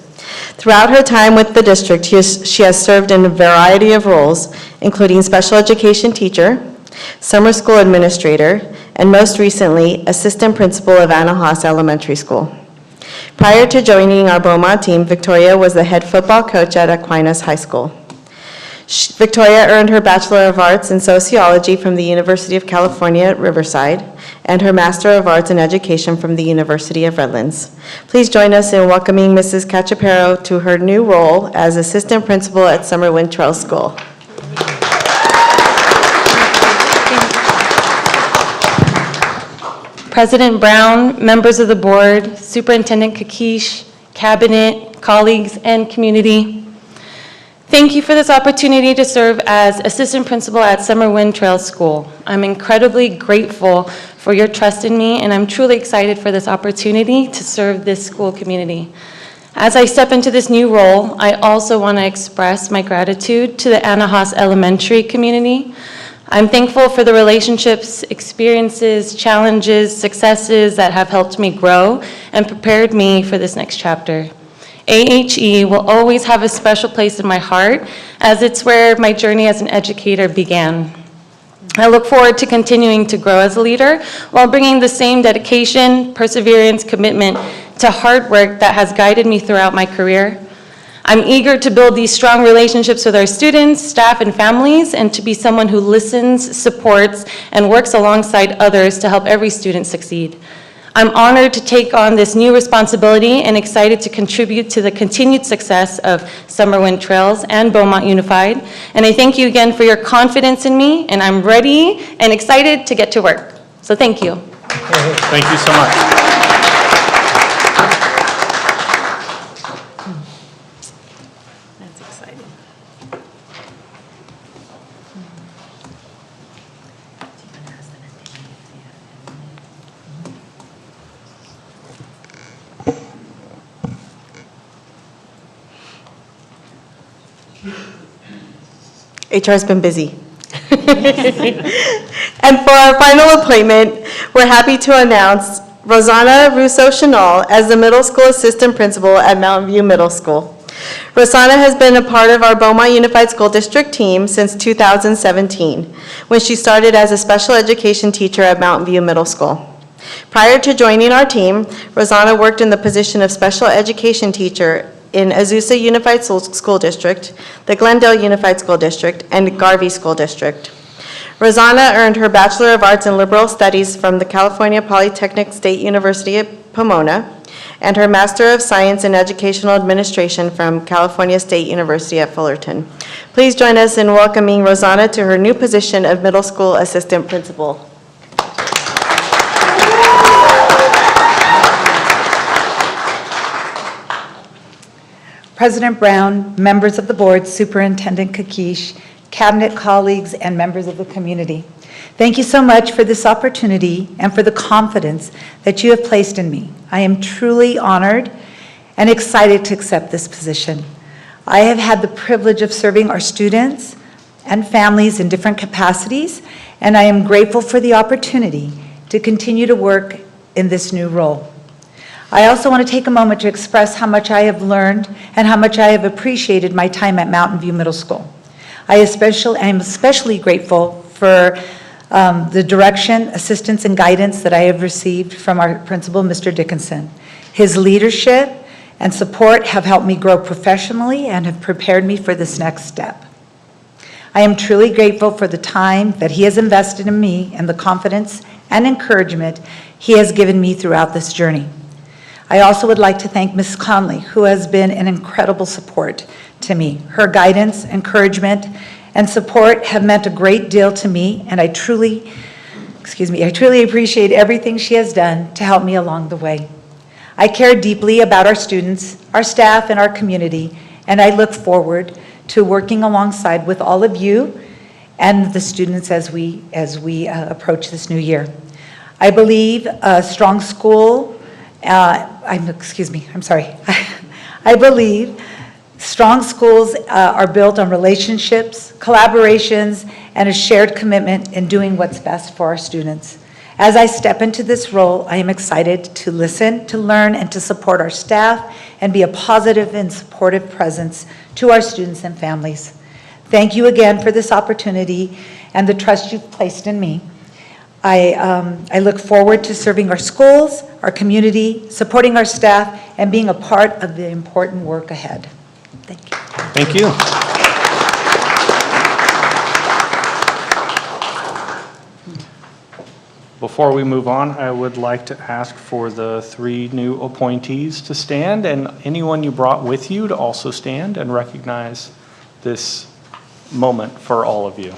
Throughout her time with the district, she has served in a variety of roles, including special education teacher, summer school administrator, and most recently, assistant principal of Anna Haas Elementary School. Prior to joining our Beaumont team, Victoria was the head football coach at Aquinas High School. Victoria earned her Bachelor of Arts in Sociology from the University of California at Riverside and her Master of Arts in Education from the University of Redlands. Please join us in welcoming Mrs. Cachapero to her new role as Assistant Principal at Summer Wind Trails School. President Brown, members of the board, Superintendent Kakish, cabinet, colleagues, and community. Thank you for this opportunity to serve as assistant principal at Summer Wind Trails School. I'm incredibly grateful for your trust in me, and I'm truly excited for this opportunity to serve this school community. As I step into this new role, I also want to express my gratitude to the Anahaas Elementary community. I'm thankful for the relationships, experiences, challenges, successes that have helped me grow and prepared me for this next chapter. AHE will always have a special place in my heart, as it's where my journey as an educator began. I look forward to continuing to grow as a leader while bringing the same dedication, perseverance, commitment to hard work that has guided me throughout my career. I'm eager to build these strong relationships with our students, staff, and families, and to be someone who listens, supports, and works alongside others to help every student succeed. I'm honored to take on this new responsibility and excited to contribute to the continued success of Summer Wind Trails and Beaumont Unified. And I thank you again for your confidence in me, and I'm ready and excited to get to work. So thank you. Thank you so much. That's exciting. HR's been busy. And for our final appointment, we're happy to announce Rosanna Russo-Chanel as the middle school assistant principal at Mountain View Middle School. Rosanna has been a part of our Beaumont Unified School District team since 2017, when she started as a special education teacher at Mountain View Middle School. Prior to joining our team, Rosanna worked in the position of special education teacher in Azusa Unified School District, the Glendale Unified School District, and Garvey School District. Rosanna earned her Bachelor of Arts in Liberal Studies from the California Polytechnic State University at Pomona, and her Master of Science in Educational Administration from California State University at Fullerton. Please join us in welcoming Rosanna to her new position of middle school assistant principal. President Brown, members of the board, Superintendent Kakish, cabinet colleagues, and members of the community. Thank you so much for this opportunity and for the confidence that you have placed in me. I am truly honored and excited to accept this position. I have had the privilege of serving our students and families in different capacities, and I am grateful for the opportunity to continue to work in this new role. I also want to take a moment to express how much I have learned and how much I have appreciated my time at Mountain View Middle School. I am especially grateful for the direction, assistance, and guidance that I have received from our principal, Mr. Dickinson. His leadership and support have helped me grow professionally and have prepared me for this next step. I am truly grateful for the time that he has invested in me and the confidence and encouragement he has given me throughout this journey. I also would like to thank Ms. Conley, who has been an incredible support to me. Her guidance, encouragement, and support have meant a great deal to me, and I truly appreciate everything she has done to help me along the way. I care deeply about our students, our staff, and our community, and I look forward to working alongside with all of you and the students as we approach this new year. I believe a strong school I believe strong schools are built on relationships, collaborations, and a shared commitment in doing what's best for our students. As I step into this role, I am excited to listen, to learn, and to support our staff and be a positive and supportive presence to our students and families. Thank you again for this opportunity and the trust you've placed in me. I look forward to serving our schools, our community, supporting our staff, and being a part of the important work ahead. Thank you. Thank you. Before we move on, I would like to ask for the 3 new appointees to stand, and anyone you brought with you to also stand and recognize this moment for all of you.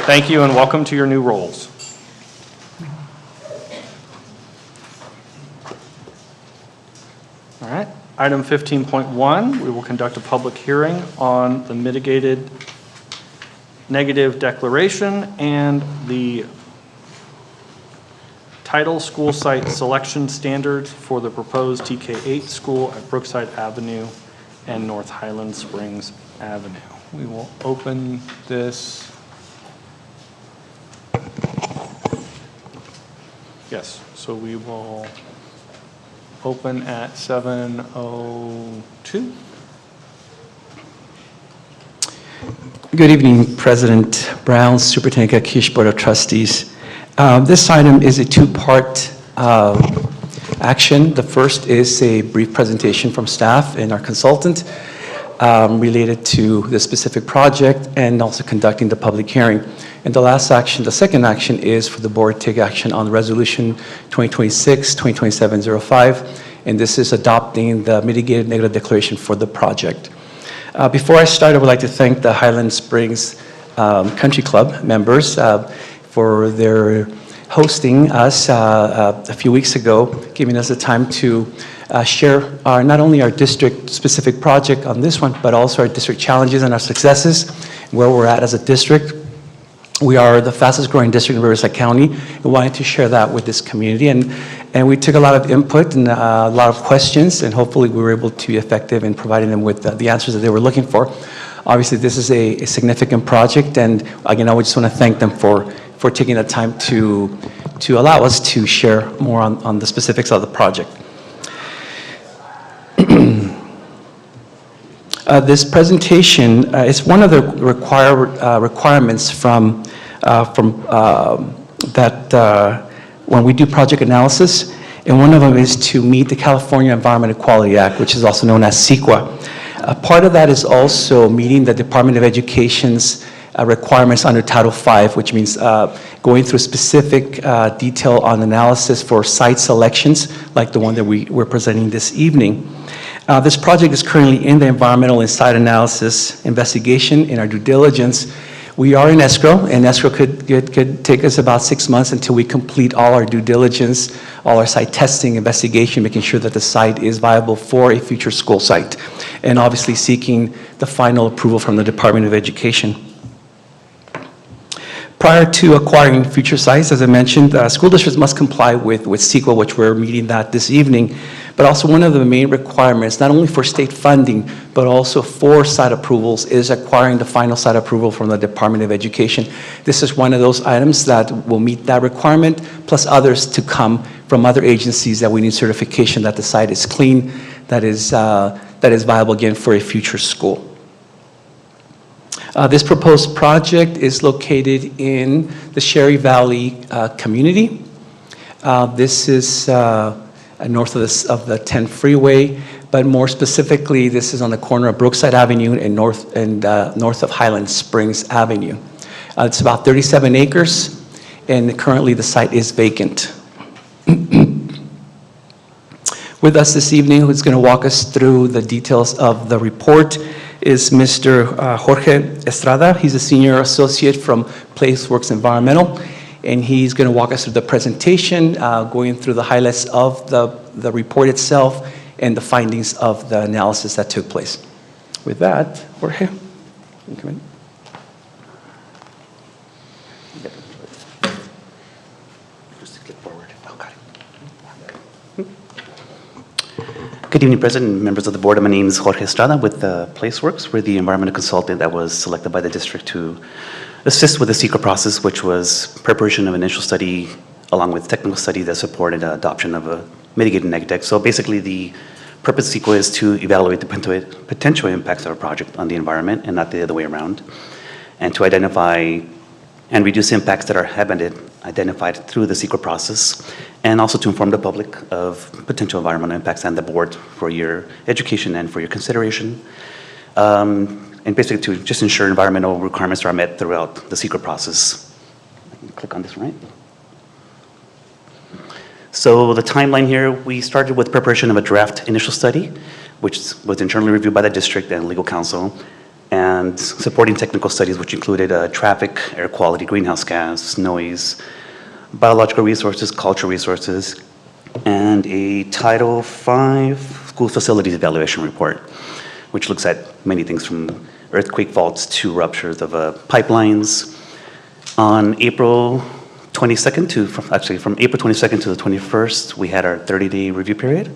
Thank you and welcome to your new roles. All right, item 15.1, we will conduct a public hearing on the mitigated negative declaration and the title school site selection standards for the proposed TK-8 school at Brookside Avenue and North Highland Springs Avenue. We will open this. Yes, so we will open at 7:02. Good evening, President Brown, Superintendent Kakish, Board of Trustees. This item is a two-part action. The first is a brief presentation from staff and our consultant related to the specific project and also conducting the public hearing. And the last action, the second action, is for the board to take action on Resolution 2026-2027-05, and this is adopting the mitigated negative declaration for the project. Before I start, I would like to thank the Highland Springs Country Club members for their hosting us a few weeks ago, giving us the time to share not only our district-specific project on this one, but also our district challenges and our successes, where we're at as a district. We are the fastest growing district in Riverside County. We wanted to share that with this community, and we took a lot of input and a lot of questions, and hopefully we were able to be effective in providing them with the answers that they were looking for. Obviously, this is a significant project, and again, I would just want to thank them for taking the time to allow us to share more on the specifics of the project. This presentation is one of the requirements from when we do project analysis, and one of them is to meet the California Environmental Quality Act, which is also known as CEQA. Part of that is also meeting the Department of Education's requirements under Title V, which means going through specific detail on analysis for site selections, like the one that we're presenting this evening. This project is currently in the environmental and site analysis investigation in our due diligence. We are in escrow, and escrow could take us about 6 months until we complete all our due diligence, all our site testing, investigation, making sure that the site is viable for a future school site, and obviously seeking the final approval from the Department of Education. Prior to acquiring future sites, as I mentioned, school districts must comply with CEQA, which we're meeting that this evening. But also one of the main requirements, not only for state funding, but also for site approvals, is acquiring the final site approval from the Department of Education. This is one of those items that will meet that requirement, plus others to come from other agencies that we need certification that the site is clean, that is viable again for a future school. This proposed project is located in the Sherry Valley community. This is north of the 10 freeway, but more specifically, this is on the corner of Brookside Avenue and north of Highland Springs Avenue. It's about 37 acres, and currently the site is vacant. With us this evening, who's going to walk us through the details of the report, is Mr. Jorge Estrada. He's a senior associate from PlaceWorks Environmental, and he's going to walk us through the presentation, going through the highlights of the report itself and the findings of the analysis that took place. With that, Jorge, you can come in. Just click forward. Oh, got it. Good evening, President and members of the board. My name is Jorge Estrada with PlaceWorks. We're the environmental consultant that was selected by the district to assist with the CEQA process, which was preparation of initial study along with technical study that supported adoption of a mitigated neg deck. So basically the purpose of CEQA is to evaluate the potential impacts of a project on the environment and not the other way around, and to identify and reduce impacts that have been identified through the CEQA process, and also to inform the public of potential environmental impacts and the board for your education and for your consideration. And basically to just ensure environmental requirements are met throughout the CEQA process. I can click on this, right? So the timeline here, we started with preparation of a draft initial study, which was internally reviewed by the district and legal counsel. and supporting technical studies, which included traffic, air quality, greenhouse gas, noise, biological resources, cultural resources, and a Title V school facilities evaluation report, which looks at many things from earthquake faults to ruptures of pipelines. On April 22nd from April 22nd to the 21st, we had our 30-day review period,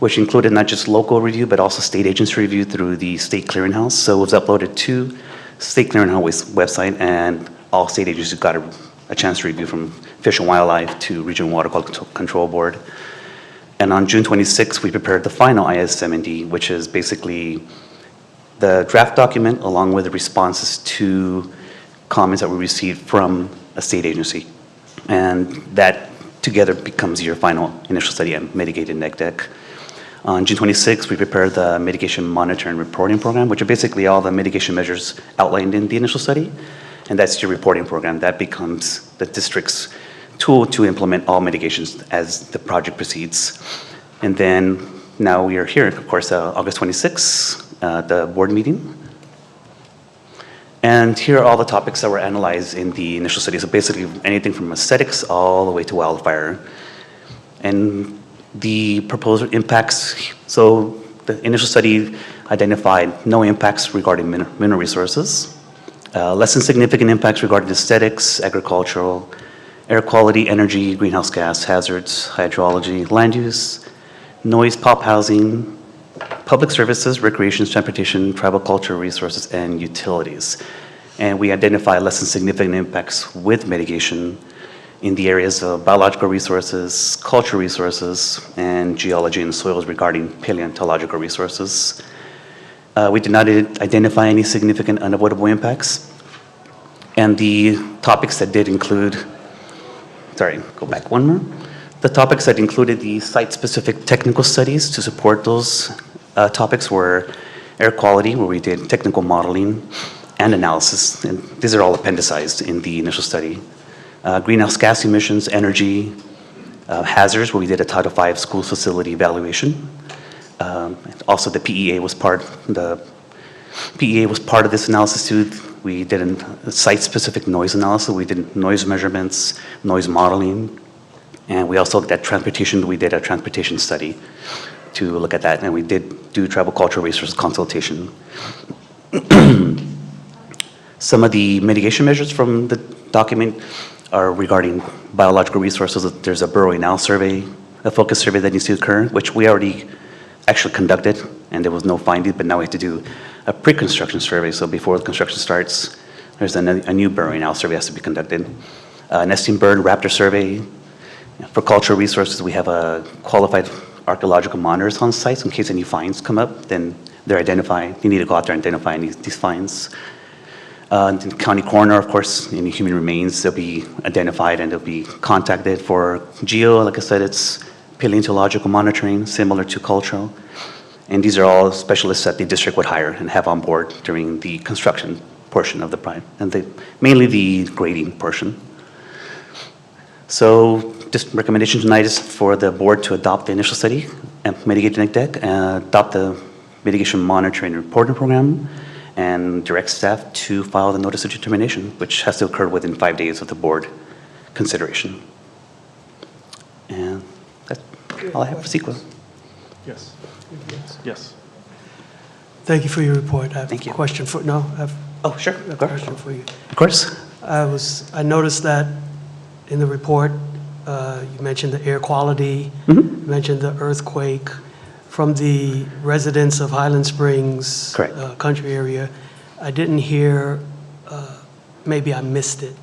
which included not just local review, but also state agency review through the state clearinghouse. So it was uploaded to state clearinghouse website, and all state agencies got a chance to review, from Fish and Wildlife to Regional Water Quality Control Board. And on June 26th, we prepared the final IS-70, which is basically the draft document along with the responses to comments that we received from a state agency. And that together becomes your final initial study and mitigated neg deck. On June 26th, we prepared the mitigation monitoring and reporting program, which are basically all the mitigation measures outlined in the initial study. And that's your reporting program. That becomes the district's tool to implement all mitigations as the project proceeds. And then now we are here, of course, August 26th, the board meeting. And here are all the topics that were analyzed in the initial study. So basically anything from aesthetics all the way to wildfire. And the proposed impacts, so the initial study identified no impacts regarding mineral resources, less than significant impacts regarding aesthetics, agricultural, air quality, energy, greenhouse gas, hazards, hydrology, land use, noise, pop housing, public services, recreation, transportation, tribal culture, resources, and utilities. And we identify less than significant impacts with mitigation in the areas of biological resources, cultural resources, and geology and soils regarding paleontological resources. We did not identify any significant unavoidable impacts. And the topics that did include, sorry, go back one more. The topics that included the site-specific technical studies to support those topics were air quality, where we did technical modeling and analysis, and these are all appendicized in the initial study. Greenhouse gas emissions, energy, hazards, where we did a Title V school facility evaluation. Also, the PEA was part of this analysis too. We did a site-specific noise analysis. We did noise measurements, noise modeling, and we also looked at transportation. We did a transportation study to look at that, and we did do tribal cultural resource consultation. Some of the mitigation measures from the document are regarding biological resources. There's a burrowing owl survey, a focus survey that needs to occur, which we already actually conducted, and there was no finding, but now we have to do a pre-construction survey. So before the construction starts, there's a new burrowing owl survey has to be conducted. Nesting bird raptor survey. For cultural resources, we have a qualified archaeological monitors on site, so in case any finds come up, then they're identified. You need to go out there and identify these finds. The county coroner, of course, any human remains, they'll be identified and they'll be contacted. For geo, like I said, it's paleontological monitoring, similar to cultural. And these are all specialists that the district would hire and have on board during the construction portion of the project, and mainly the grading portion. So just recommendation tonight is for the board to adopt the initial study and mitigate the neg deck, adopt the mitigation monitoring and reporting program, and direct staff to file the notice of determination, which has to occur within 5 days of the board consideration. And that's all I have for CEQA. Yes. Yes. Thank you for your report. I have Thank you. a question for, no, I have Oh, sure. a question for you. Of course. I noticed that in the report, you mentioned the air quality, you mentioned the earthquake from the residents of Highland Springs country area. I didn't hear, maybe I missed it,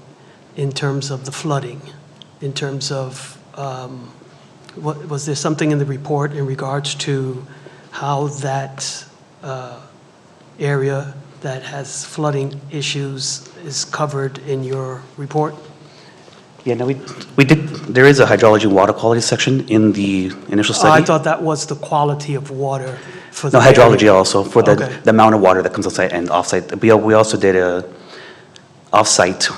in terms of the flooding, in terms of, was there something in the report in regards to how that area that has flooding issues is covered in your report? Yeah, no, we did, there is a hydrology water quality section in the initial study. I thought that was the quality of water for the No, hydrology area. also, for the amount of water that comes outside and offsite. We also did a offsite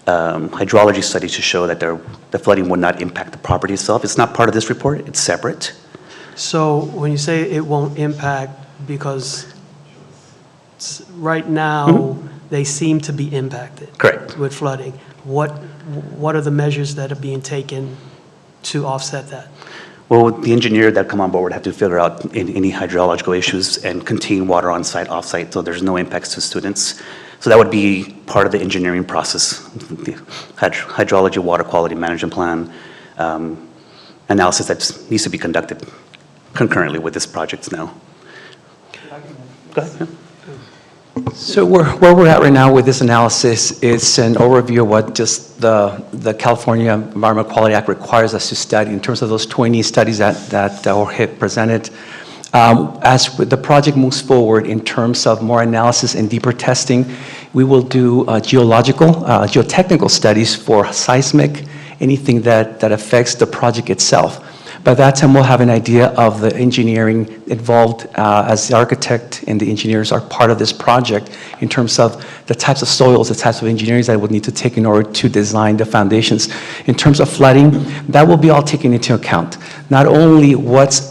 hydrology study to show that the flooding would not impact the property itself. It's not part of this report, it's separate. So when you say it won't impact because right now, they seem to be impacted. Correct. With flooding. What are the measures that are being taken to offset that? Well, the engineer that come on board would have to figure out any hydrological issues and contain water on site, off site, so there's no impacts to students. So that would be part of the engineering process, the hydrology, water quality management plan, analysis that needs to be conducted concurrently with this project now. Go ahead. So where we're at right now with this analysis is an overview of what just the California Environmental Quality Act requires us to study in terms of those 20 studies that Jorge presented. As the project moves forward in terms of more analysis and deeper testing, we will do geotechnical studies for seismic, anything that affects the project itself. By that time, we'll have an idea of the engineering involved as the architect and the engineers are part of this project in terms of the types of soils, the types of engineering that would need to take in order to design the foundations. In terms of flooding, that will be all taken into account. Not only what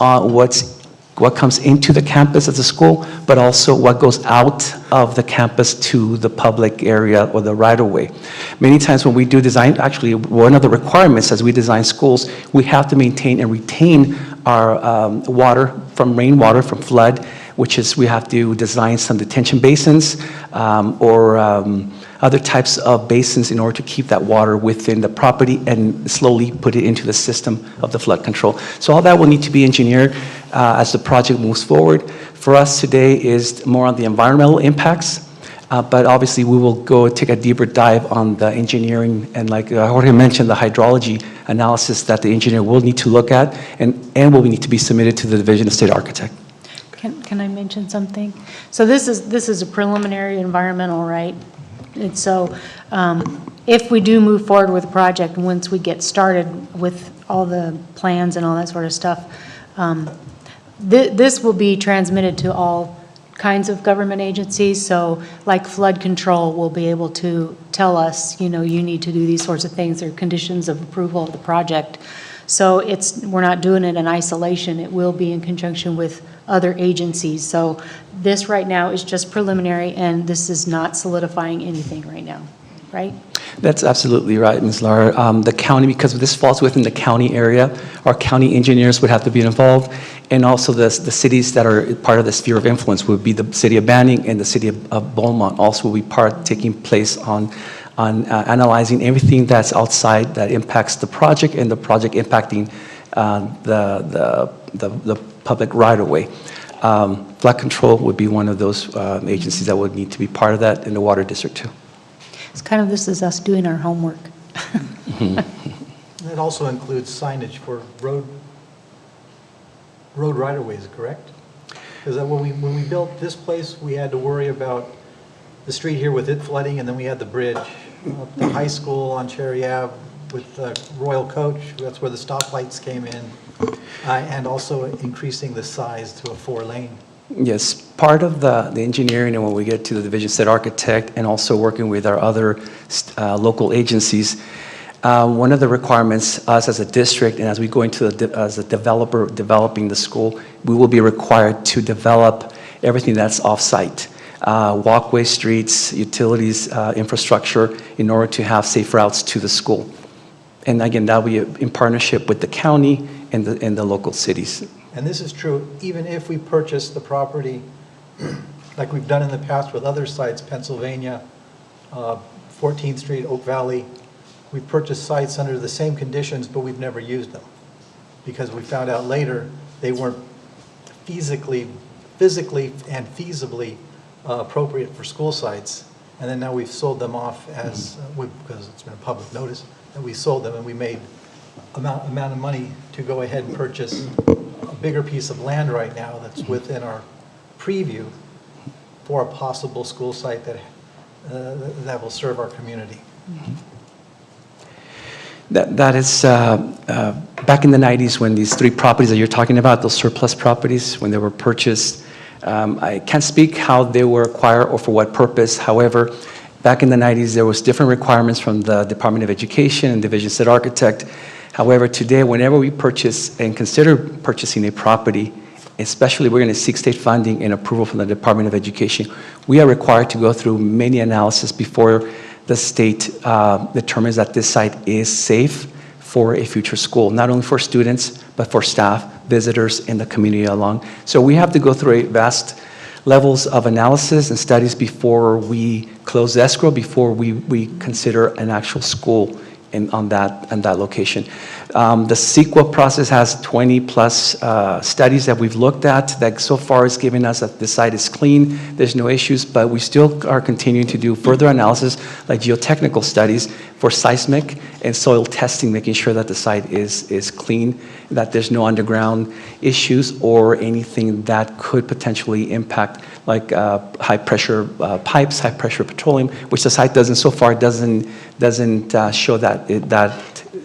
comes into the campus as a school, but also what goes out of the campus to the public area or the right-of-way. Many times when we do design, actually one of the requirements as we design schools, we have to maintain and retain our water from rainwater, from flood, which is we have to design some detention basins or other types of basins in order to keep that water within the property and slowly put it into the system of the flood control. So all that will need to be engineered as the project moves forward. For us today is more on the environmental impacts, but obviously we will go take a deeper dive on the engineering and like Jorge mentioned, the hydrology analysis that the engineer will need to look at and will need to be submitted to the Division of State Architect. Can I mention something? So this is a preliminary environmental, right? And so if we do move forward with the project, once we get started with all the plans and all that sort of stuff, this will be transmitted to all kinds of government agencies. So like flood control will be able to tell us, you need to do these sorts of things or conditions of approval of the project. So we're not doing it in isolation. It will be in conjunction with other agencies. So this right now is just preliminary, and this is not solidifying anything right now, right? That's absolutely right, Ms. Lara. The county, because this falls within the county area, our county engineers would have to be involved, and also the cities that are part of the sphere of influence would be the city of Banning and the city of Beaumont also will be taking place on analyzing everything that's outside that impacts the project and the project impacting the public right-of-way. Flood control would be one of those agencies that would need to be part of that, in the water district too. It's kind of, this is us doing our homework. That also includes signage for road right-of-ways, correct? Because when we built this place, we had to worry about the street here with it flooding, and then we had the bridge up the high school on Cherry Ave with Royal Coach. That's where the stoplights came in, and also increasing the size to a 4-lane. Yes, part of the engineering and when we get to the Division State Architect and also working with our other local agencies, one of the requirements, us as a district and as we go into as a developer developing the school, we will be required to develop everything that's off-site. Walkway, streets, utilities, infrastructure, in order to have safe routes to the school. And again, that will be in partnership with the county and the local cities. And this is true even if we purchase the property like we've done in the past with other sites, Pennsylvania, 14th Street, Oak Valley. We've purchased sites under the same conditions, but we've never used them because we found out later they weren't physically and feasibly appropriate for school sites. And then now we've sold them off as, because it's been a public notice, that we sold them and we made amount of money to go ahead and purchase a bigger piece of land right now that's within our preview for a possible school site that will serve our community. That is back in the 90s when these 3 properties that you're talking about, those surplus properties, when they were purchased, I can't speak how they were acquired or for what purpose. However, back in the 90s, there was different requirements from the Department of Education and Division State Architect. However, today, whenever we purchase and consider purchasing a property, especially we're going to seek state funding and approval from the Department of Education, we are required to go through many analysis before the state determines that this site is safe for a future school, not only for students, but for staff, visitors, and the community along. So we have to go through a vast levels of analysis and studies before we close escrow, before we consider an actual school on that location. The CEQA process has 20-plus studies that we've looked at that so far is giving us that the site is clean, there's no issues, but we still are continuing to do further analysis like geotechnical studies for seismic and soil testing, making sure that the site is clean, that there's no underground issues or anything that could potentially impact like high-pressure pipes, high-pressure petroleum, which the site doesn't show that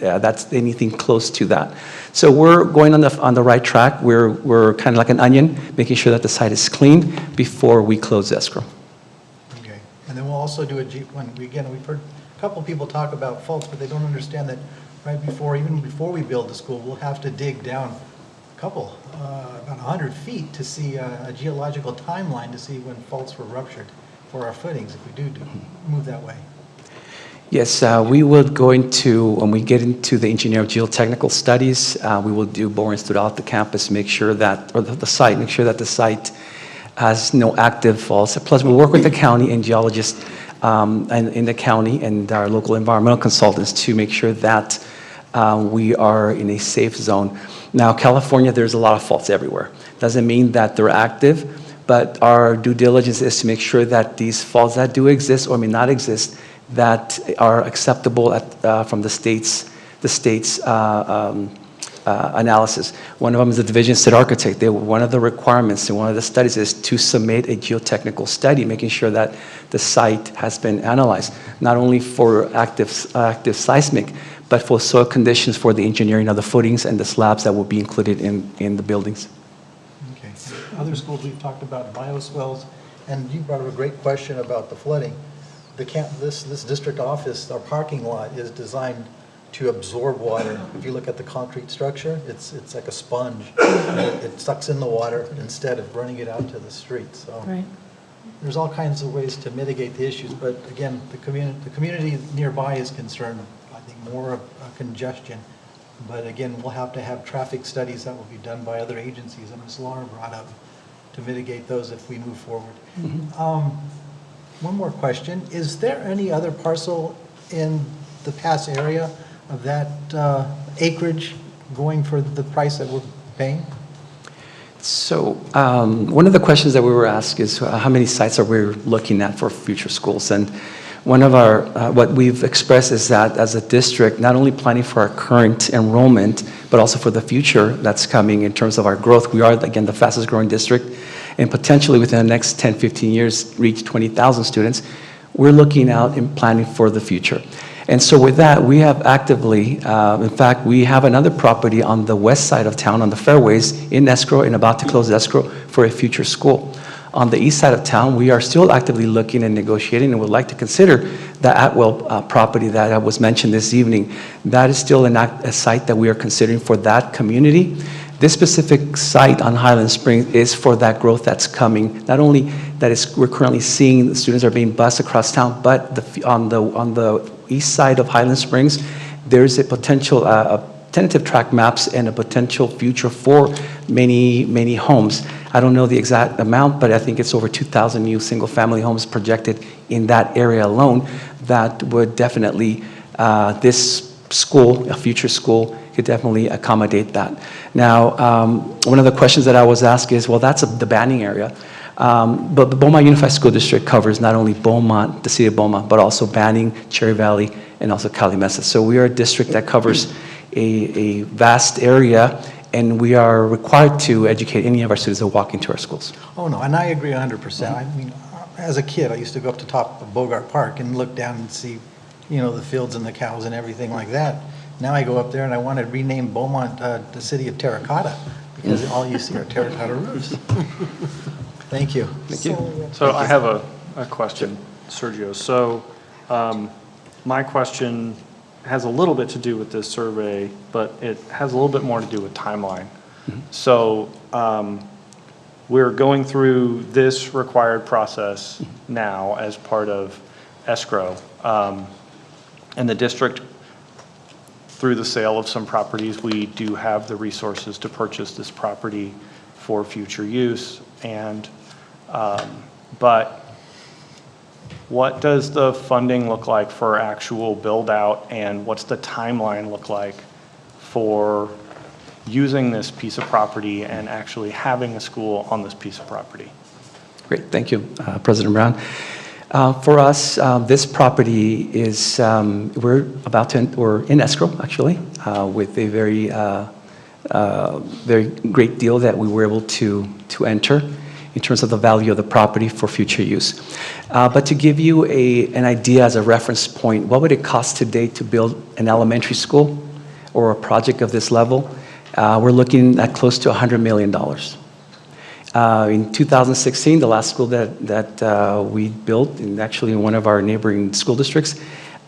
that's anything close to that. So we're going on the right track. We're kind of like an onion, making sure that the site is clean before we close escrow. Okay, and then we'll also do we've heard a couple people talk about faults, but they don't understand that even before we build the school, we'll have to dig down about 100 feet to see a geological timeline to see when faults were ruptured for our footings if we do move that way. Yes, we will go into, when we get into the engineer geotechnical studies, we will do borings throughout the campus, make sure that, or the site, make sure that the site has no active faults. Plus, we work with the county and geologists in the county and our local environmental consultants to make sure that we are in a safe zone. Now, California, there's a lot of faults everywhere. Doesn't mean that they're active, but our due diligence is to make sure that these faults that do exist or may not exist, that are acceptable from the state's analysis. One of them is the Division State Architect. One of the requirements in one of the studies is to submit a geotechnical study, making sure that the site has been analyzed, not only for active seismic, but for soil conditions for the engineering of the footings and the slabs that will be included in the buildings. Okay. Other schools we've talked about bioswales, and you brought up a great question about the flooding. This district office, our parking lot is designed to absorb water. If you look at the concrete structure, it's like a sponge. It sucks in the water instead of running it out to the street. So there's all kinds of ways to mitigate the issues. But again, the community nearby is concerned, I think, more of congestion. But again, we'll have to have traffic studies that will be done by other agencies, and Ms. Laura brought up, to mitigate those if we move forward. One more question. Is there any other parcel in the Pass area of that acreage going for the price that we're paying? So one of the questions that we were asked is how many sites are we looking at for future schools? And one of our, what we've expressed is that as a district, not only planning for our current enrollment, but also for the future that's coming in terms of our growth. We are, again, the fastest growing district, and potentially within the next 10, 15 years, reach 20,000 students. We're looking out and planning for the future. And so with that, we have actively, in fact, we have another property on the west side of town on the fairways in escrow and about to close escrow for a future school. On the east side of town, we are still actively looking and negotiating and would like to consider the Atwell property that was mentioned this evening. That is still a site that we are considering for that community. This specific site on Highland Springs is for that growth that's coming. Not only that we're currently seeing the students are being bused across town, but on the east side of Highland Springs, there's a potential, tentative track maps and a potential future for many homes. I don't know the exact amount, but I think it's over 2,000 new single-family homes projected in that area alone. That would definitely, this school, a future school, could definitely accommodate that. Now, one of the questions that I was asked is, well, that's the Banning area. But the Beaumont Unified School District covers not only Beaumont, the city of Beaumont, but also Banning, Cherry Valley, and also Calimesa. So we are a district that covers a vast area, and we are required to educate any of our students that walk into our schools. Oh, no, and I agree 100%. I mean, as a kid, I used to go up to top of Bogart Park and look down and see, the fields and the cows and everything like that. Now I go up there and I want to rename Beaumont the city of terracotta, because all you see are terracotta roofs. Thank you. Thank you. So I have a question, Sergio. So my question has a little bit to do with this survey, but it has a little bit more to do with timeline. So we're going through this required process now as part of escrow. And the district, through the sale of some properties, we do have the resources to purchase this property for future use. And, but what does the funding look like for actual build out, and what's the timeline look like for using this piece of property and actually having a school on this piece of property? Great, thank you, President Brown. For us, this property is, we're in escrow, actually, with a very great deal that we were able to enter in terms of the value of the property for future use. But to give you an idea as a reference point, what would it cost today to build an elementary school or a project of this level? We're looking at close to $100 million. In 2016, the last school that we built, actually in one of our neighboring school districts,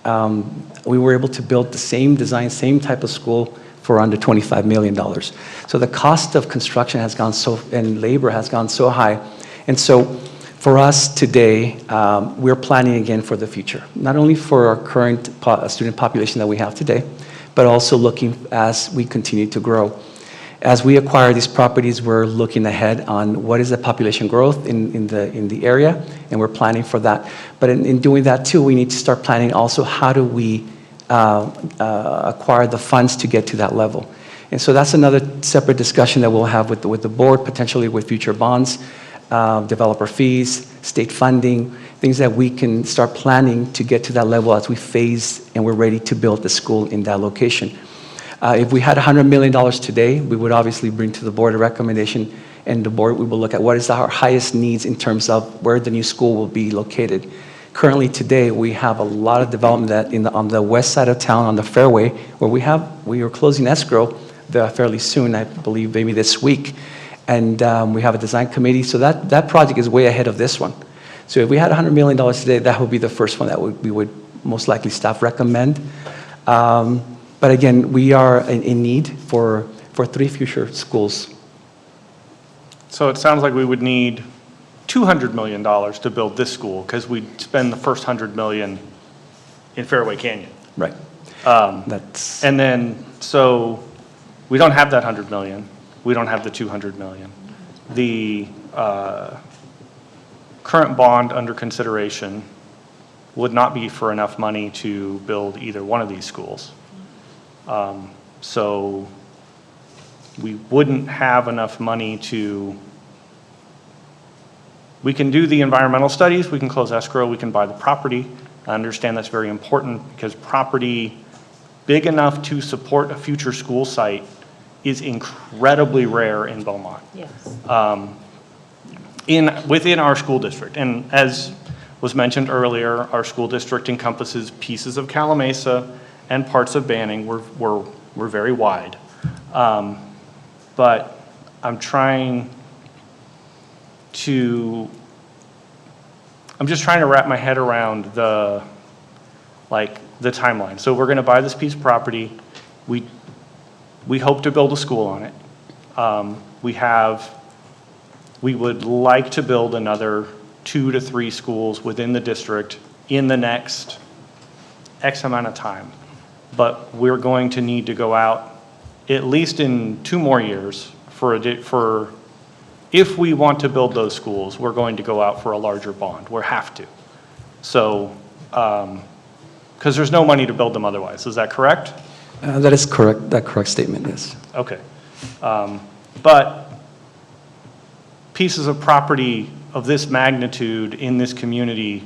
we were able to build the same design, same type of school for under $25 million. So the cost of construction has gone and labor has gone so high. And so for us today, we're planning again for the future, not only for our current student population that we have today, but also looking as we continue to grow. As we acquire these properties, we're looking ahead on what is the population growth in the area, and we're planning for that. But in doing that too, we need to start planning also how do we acquire the funds to get to that level. And so that's another separate discussion that we'll have with the board, potentially with future bonds, developer fees, state funding, things that we can start planning to get to that level as we phase and we're ready to build the school in that location. If we had $100 million today, we would obviously bring to the board a recommendation, and the board, we will look at what is our highest needs in terms of where the new school will be located. Currently today, we have a lot of development that on the west side of town, on the fairway, where we are closing escrow fairly soon, I believe maybe this week. And we have a design committee, so that project is way ahead of this one. So if we had $100 million today, that would be the first one that we would most likely staff recommend. But again, we are in need for 3 future schools. So it sounds like we would need $200 million to build this school, because we'd spend the first $100 million in Fairway Canyon. Right. And then, so we don't have that $100 million. We don't have the $200 million. The current bond under consideration would not be for enough money to build either one of these schools. So we wouldn't have enough money we can do the environmental studies, we can close escrow, we can buy the property. I understand that's very important, because property big enough to support a future school site is incredibly rare in Beaumont. Yes. Within our school district. And as was mentioned earlier, our school district encompasses pieces of Calamasa and parts of Banning. We're very wide. But I'm just trying to wrap my head around the timeline. So we're going to buy this piece of property. We hope to build a school on it. We would like to build another 2 to 3 schools within the district in the next X amount of time. But we're going to need to go out at least in 2 more years if we want to build those schools, we're going to go out for a larger bond. We have to. So, because there's no money to build them otherwise. Is that correct? That is correct. That correct statement, yes. Okay. But pieces of property of this magnitude in this community,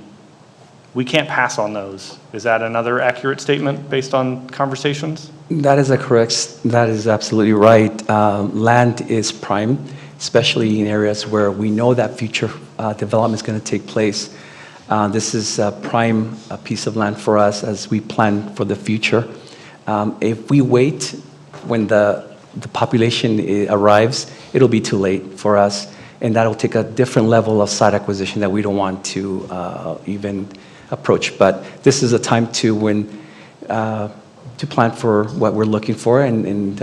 we can't pass on those. Is that another accurate statement based on conversations? That is that is absolutely right. Land is prime, especially in areas where we know that future development is going to take place. This is a prime piece of land for us as we plan for the future. If we wait when the population arrives, it'll be too late for us, and that'll take a different level of site acquisition that we don't want to even approach. But this is a time to plan for what we're looking for, and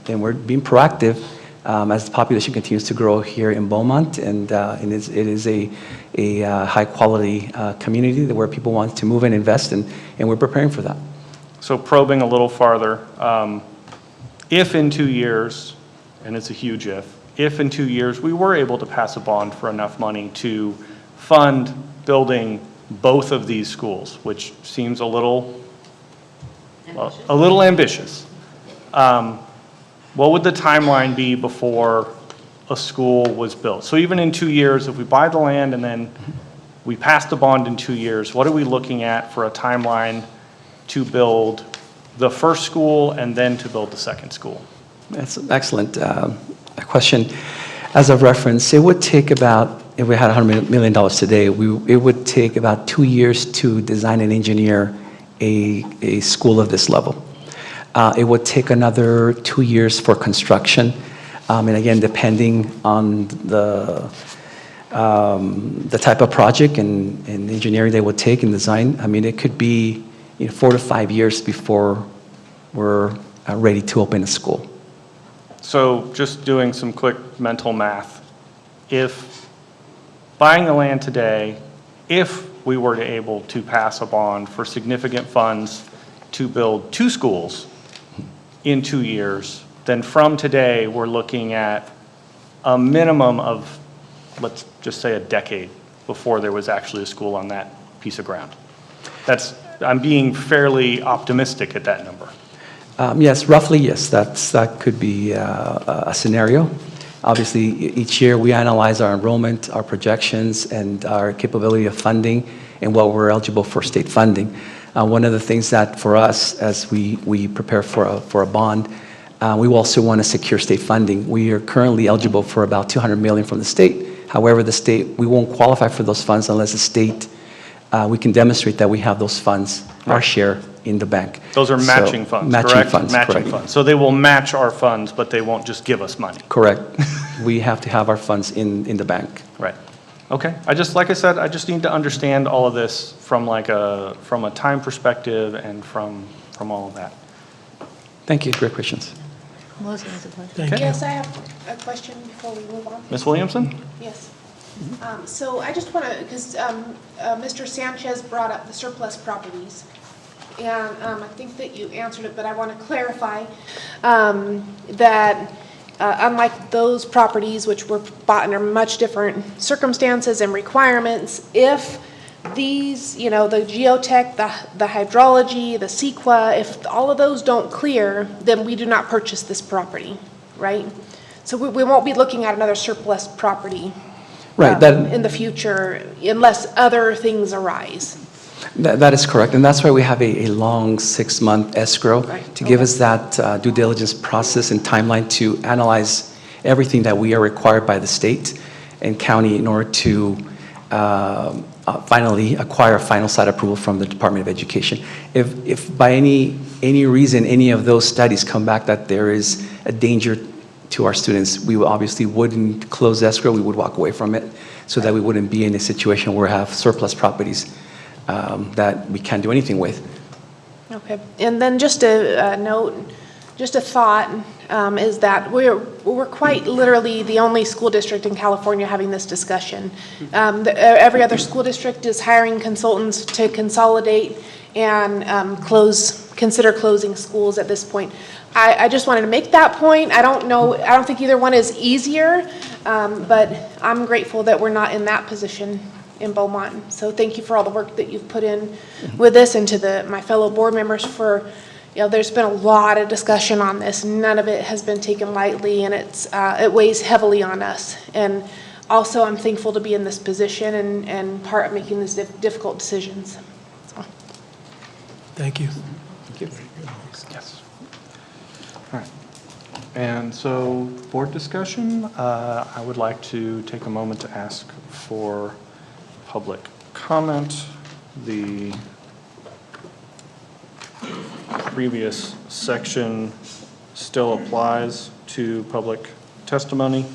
we're being proactive as the population continues to grow here in Beaumont, and it is a high-quality community where people want to move and invest, and we're preparing for that. So probing a little farther, if in 2 years, and it's a huge if in 2 years we were able to pass a bond for enough money to fund building both of these schools, which seems a little ambitious. What would the timeline be before a school was built? So even in 2 years, if we buy the land and then we pass the bond in 2 years, what are we looking at for a timeline to build the first school and then to build the second school? That's an excellent question. As a reference, it would take about, if we had $100 million today, it would take about 2 years to design and engineer a school of this level. It would take another 2 years for construction. And again, depending on the type of project and engineering they would take and design, I mean, it could be 4 to 5 years before we're ready to open a school. So just doing some quick mental math, if buying the land today, if we were able to pass a bond for significant funds to build 2 schools in 2 years, then from today, we're looking at a minimum of, let's just say, a decade before there was actually a school on that piece of ground. I'm being fairly optimistic at that number. Yes, roughly, yes. That could be a scenario. Obviously, each year we analyze our enrollment, our projections, and our capability of funding, and what we're eligible for state funding. One of the things that for us, as we prepare for a bond, we also want to secure state funding. We are currently eligible for about $200 million from the state. However, the state, we won't qualify for those funds unless the state, we can demonstrate that we have those funds, our share, in the bank. Those are matching funds, correct? Matching funds, matching correct. funds. So they will match our funds, but they won't just give us money. Correct. We have to have our funds in the bank. Right. Okay. Like I said, I just need to understand all of this from a time perspective and from all of that. Thank you. Great questions. Melissa has a question. Yes, I have a question before we move on. Ms. Williamson? Yes. So I just want to, because Mr. Sanchez brought up the surplus properties, and I think that you answered it, but I want to clarify that unlike those properties which were bought under much different circumstances and requirements, if these, the geotech, the hydrology, the CEQA, if all of those don't clear, then we do not purchase this property, right? So we won't be looking at another surplus property in the future unless other things arise. That is correct, and that's why we have a long 6-month escrow to give us that due diligence process and timeline to analyze everything that we are required by the state and county in order to finally acquire a final site approval from the Department of Education. If by any reason any of those studies come back that there is a danger to our students, we obviously wouldn't close escrow, we would walk away from it so that we wouldn't be in a situation where we have surplus properties that we can't do anything with. Okay, and then just a note, just a thought, is that we're quite literally the only school district in California having this discussion. Every other school district is hiring consultants to consolidate and consider closing schools at this point. I just wanted to make that point. I don't think either one is easier, but I'm grateful that we're not in that position in Beaumont. So thank you for all the work that you've put in with this, and to my fellow board members for, there's been a lot of discussion on this. None of it has been taken lightly, and it weighs heavily on us. And also I'm thankful to be in this position and part of making these difficult decisions. So. Thank you. Thank you. Yes. All right. And so board discussion, I would like to take a moment to ask for public comment. The previous section still applies to public testimony.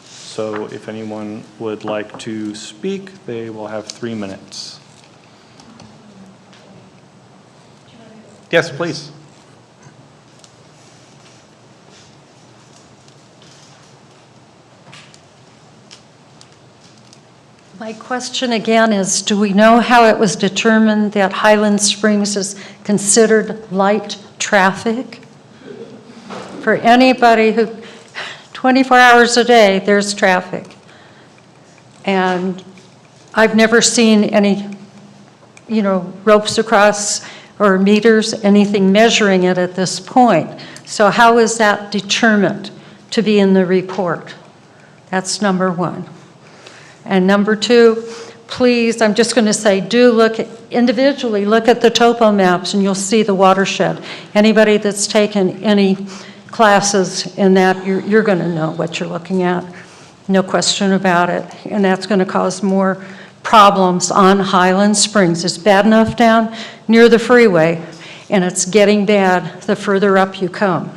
So if anyone would like to speak, they will have 3 minutes. Yes, please. My question again is, do we know how it was determined that Highland Springs is considered light traffic? For anybody who, 24 hours a day, there's traffic. And I've never seen any, ropes across or meters, anything measuring it at this point. So how is that determined to be in the report? That's number one. And number two, please, I'm just going to say, do look individually, look at the topo maps and you'll see the watershed. Anybody that's taken any classes in that, you're going to know what you're looking at. No question about it. And that's going to cause more problems on Highland Springs. It's bad enough down near the freeway, and it's getting bad the further up you come.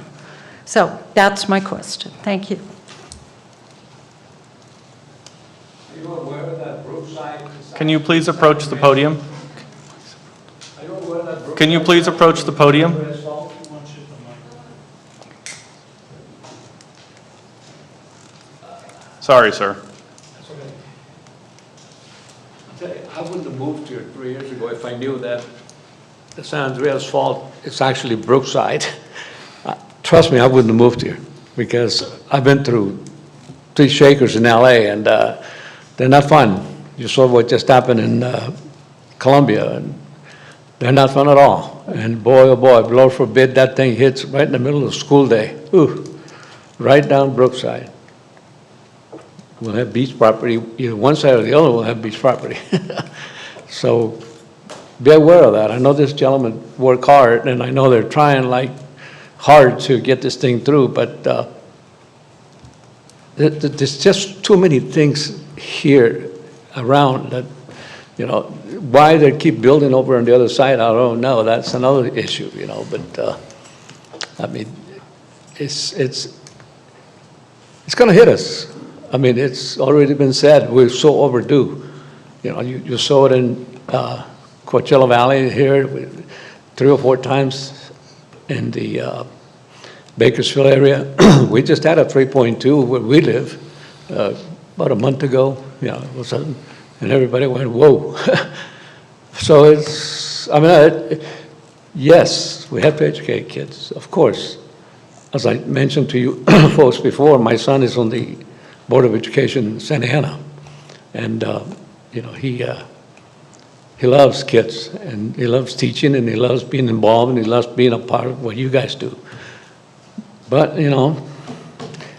So that's my question. Thank you. Can you please approach the podium? Can you please approach the podium? Sorry, sir. I wouldn't have moved here 3 years ago if I knew that the San Andreas Fault is actually Brookside. Trust me, I wouldn't have moved here because I've been through 3 shakers in LA and they're not fun. You saw what just happened in Colombia, and they're not fun at all. And boy, oh boy, Lord forbid that thing hits right in the middle of the school day. Ooh, right down Brookside. We'll have beach property, either one side or the other will have beach property. So be aware of that. I know this gentleman worked hard, and I know they're trying like hard to get this thing through, but there's just too many things here around that, why they keep building over on the other side, I don't know. That's another issue, but I mean, it's going to hit us. I mean, it's already been said, we're so overdue. You saw it in Coachella Valley here 3 or 4 times in the Bakersfield area. We just had a 3.2 where we live about a month ago, all of a sudden, and everybody went, whoa. So yes, we have to educate kids, of course. As I mentioned to you folks before, my son is on the Board of Education in Santa Ana, and he loves kids, and he loves teaching, and he loves being involved, and he loves being a part of what you guys do. But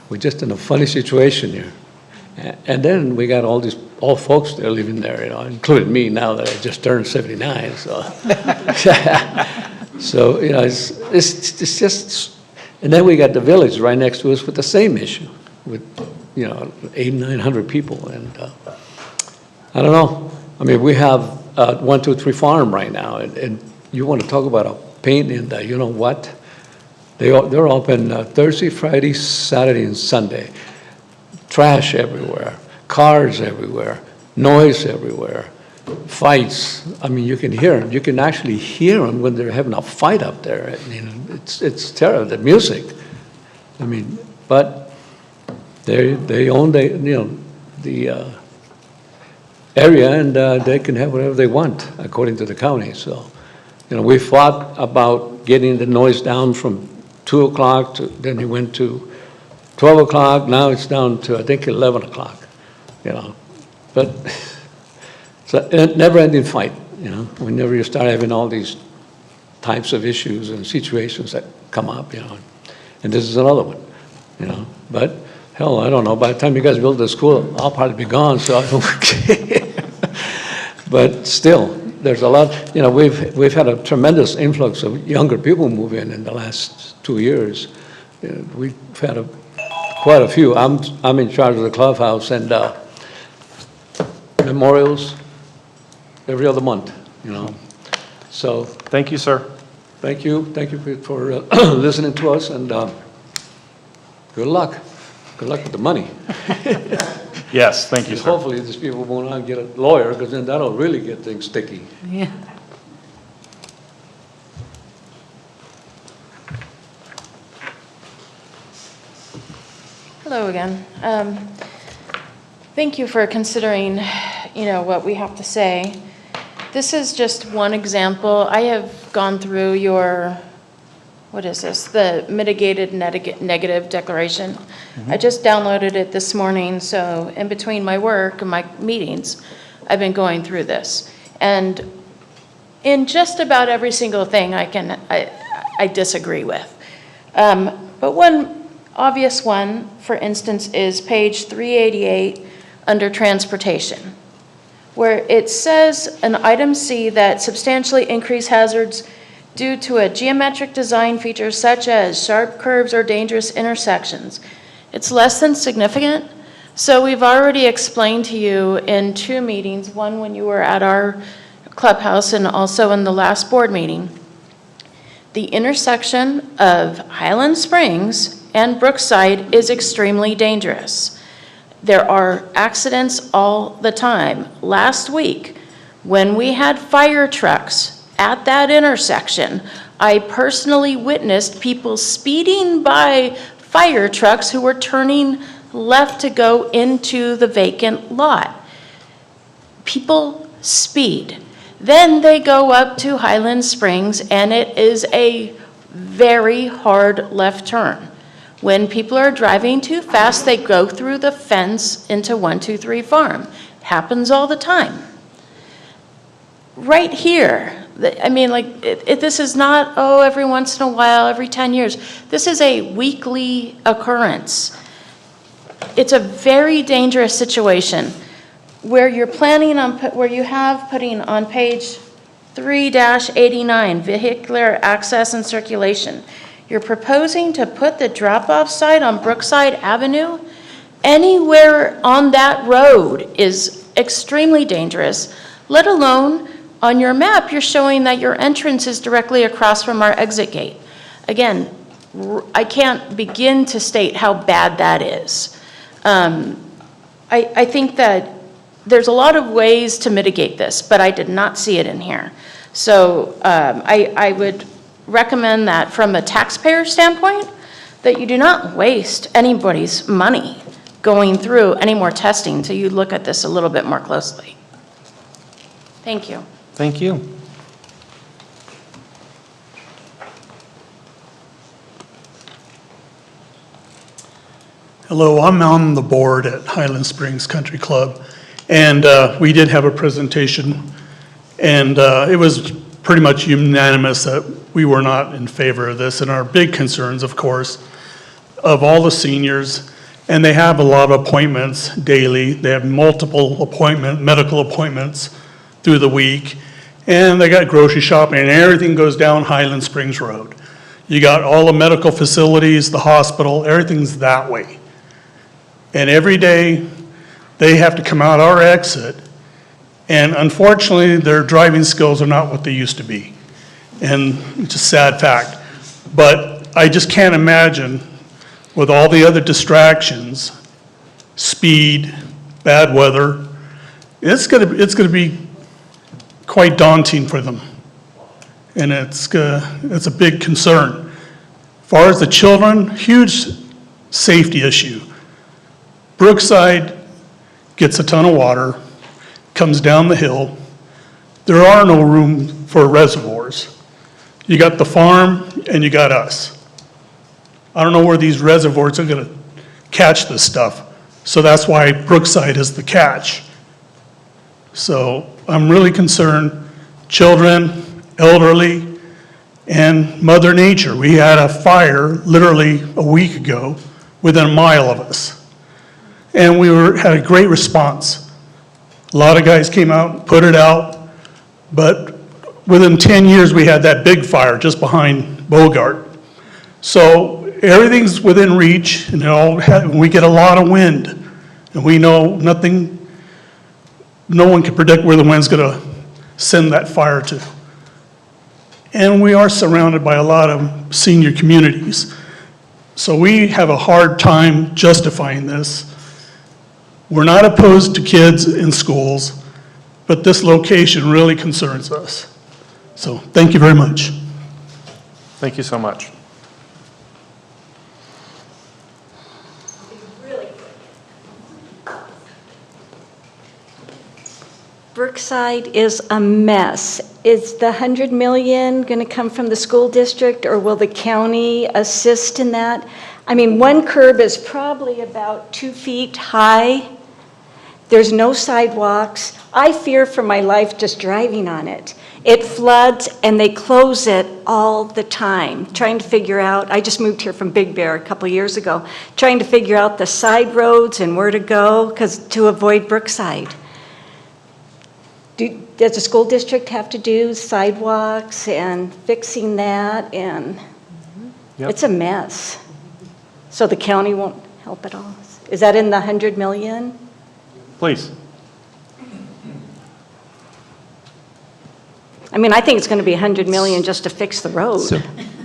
we're just in a funny situation here, and then we got all these old folks that are living there, including me now that I just turned 79. So, so it's just, and then we got the village right next to us with the same issue, with 800-900 people, and I don't know. I mean, we have 1-2-3 Farm right now, and you want to talk about a pain in the what? They're open Thursday, Friday, Saturday, and Sunday. Trash everywhere, cars everywhere, noise everywhere, fights. I mean, you can hear them. You can actually hear them when they're having a fight up there. It's terrible. The music. I mean, but they own the area, and they can have whatever they want according to the county. So, we fought about getting the noise down from 2 o'clock to, then it went to 12 o'clock. Now it's down to, I think, 11 o'clock. But it's a never-ending fight. Whenever you start having all these types of issues and situations that come up. And this is another one. But hell, I don't know. By the time you guys build the school, I'll probably be gone. So I don't care. But still, there's a lot. We've had a tremendous influx of younger people move in the last 2 years. We've had quite a few. I'm in charge of the clubhouse, and memorials every other month. So thank you, sir. Thank you for listening to us, and good luck. Good luck with the money. Yes, thank you, sir. Hopefully these people will not get a lawyer, because then that'll really get things sticky. Yeah. Hello again. Thank you for considering what we have to say. This is just one example. I have gone through your, what is this? The mitigated negative declaration. I just downloaded it this morning, so in between my work and my meetings, I've been going through this. And in just about every single thing I disagree with. But one obvious one, for instance, is page 388 under transportation, where it says in item C that substantially increased hazards due to a geometric design feature such as sharp curves or dangerous intersections. It's less than significant. So we've already explained to you in 2 meetings, one when you were at our clubhouse and also in the last board meeting, the intersection of Highland Springs and Brookside is extremely dangerous. There are accidents all the time. Last week, when we had fire trucks at that intersection, I personally witnessed people speeding by fire trucks who were turning left to go into the vacant lot. People speed. Then they go up to Highland Springs, and it is a very hard left turn. When people are driving too fast, they go through the fence into 123 Farm. Happens all the time. Right here, I mean, this is not, every once in a while, every 10 years. This is a weekly occurrence. It's a very dangerous situation where you're planning on, where you have putting on page 3-89, vehicular access and circulation. You're proposing to put the drop-off site on Brookside Avenue. Anywhere on that road is extremely dangerous, let alone on your map, you're showing that your entrance is directly across from our exit gate. Again, I can't begin to state how bad that is. I think that there's a lot of ways to mitigate this, but I did not see it in here. So I would recommend that from a taxpayer standpoint, that you do not waste anybody's money going through any more testing till you look at this a little bit more closely. Thank you. Thank you. Hello, I'm on the board at Highland Springs Country Club, and we did have a presentation, and it was pretty much unanimous that we were not in favor of this, and our big concerns, of course, of all the seniors, and they have a lot of appointments daily. They have multiple medical appointments through the week, and they got grocery shopping, and everything goes down Highland Springs Road. You got all the medical facilities, the hospital, everything's that way. And every day, they have to come out our exit, and unfortunately, their driving skills are not what they used to be. And it's a sad fact. But I just can't imagine, with all the other distractions, speed, bad weather, it's gonna be quite daunting for them. And it's a big concern. As far as the children, huge safety issue. Brookside gets a ton of water, comes down the hill. There are no room for reservoirs. You got the farm and you got us. I don't know where these reservoirs are gonna catch this stuff. So that's why Brookside is the catch. So I'm really concerned, children, elderly, and Mother Nature. We had a fire literally a week ago within a mile of us. And we had a great response. A lot of guys came out, put it out, but within 10 years we had that big fire just behind Bogart. So everything's within reach, and we get a lot of wind, and we know no one can predict where the wind's gonna send that fire to. And we are surrounded by a lot of senior communities. So we have a hard time justifying this. We're not opposed to kids in schools, but this location really concerns us. So thank you very much. Thank you so much. Brookside is a mess. Is the 100 million going to come from the school district, or will the county assist in that? I mean, one curb is probably about 2 feet high. There's no sidewalks. I fear for my life just driving on it. It floods, and they close it all the time, trying to figure out, I just moved here from Big Bear a couple years ago, trying to figure out the side roads and where to go to avoid Brookside. Does the school district have to do sidewalks and fixing that? And it's a mess. So the county won't help at all? Is that in the 100 million? Please. I mean, I think it's going to be 100 million just to fix the road. So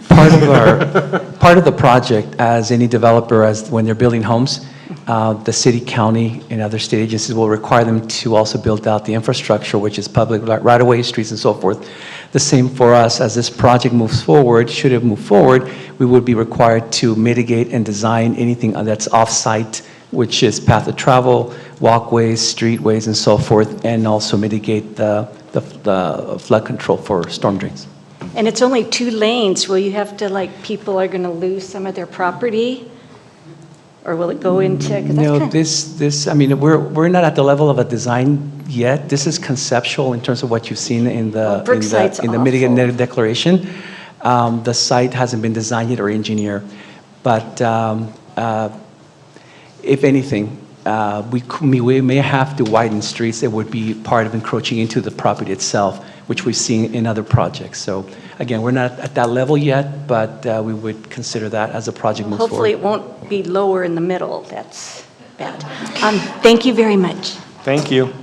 part of the project, as any developer, as when they're building homes, the city, county, and other state agencies will require them to also build out the infrastructure, which is public right-of-way, streets, and so forth. The same for us. As this project moves forward, should it move forward, we would be required to mitigate and design anything that's off-site, which is path of travel, walkways, streetways, and so forth, and also mitigate the flood control for storm drains. And it's only 2 lanes. Will you have to, like, people are going to lose some of their property? Or will it go into? 'Cause that's I mean, we're not at the level of a design yet. This is conceptual in terms of what you've seen in the mitigated negative declaration. The site hasn't been designed yet or engineered, but if anything, we may have to widen streets that would be part of encroaching into the property itself, which we've seen in other projects. So again, we're not at that level yet, but we would consider that as a project moves forward. Hopefully it won't be lower in the middle. That's bad. Thank you very much. Thank you. All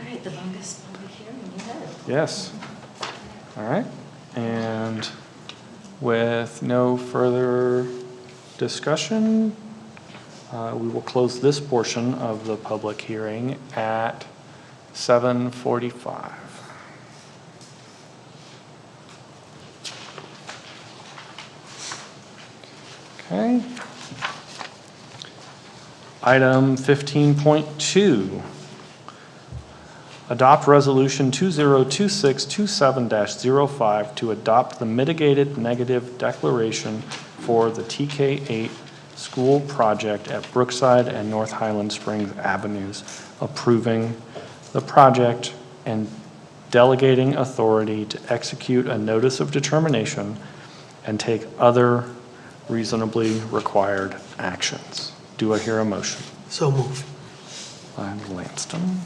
right, the longest public hearing you had. Yes. All right. And with no further discussion, we will close this portion of the public hearing at 7:45. Okay. Item 15.2. Adopt Resolution 202627-05 to adopt the mitigated negative declaration for the TK-8 school project at Brookside and North Highland Springs Avenues, approving the project and delegating authority to execute a notice of determination and take other reasonably required actions. Do I hear a motion? So moved. By Lanston.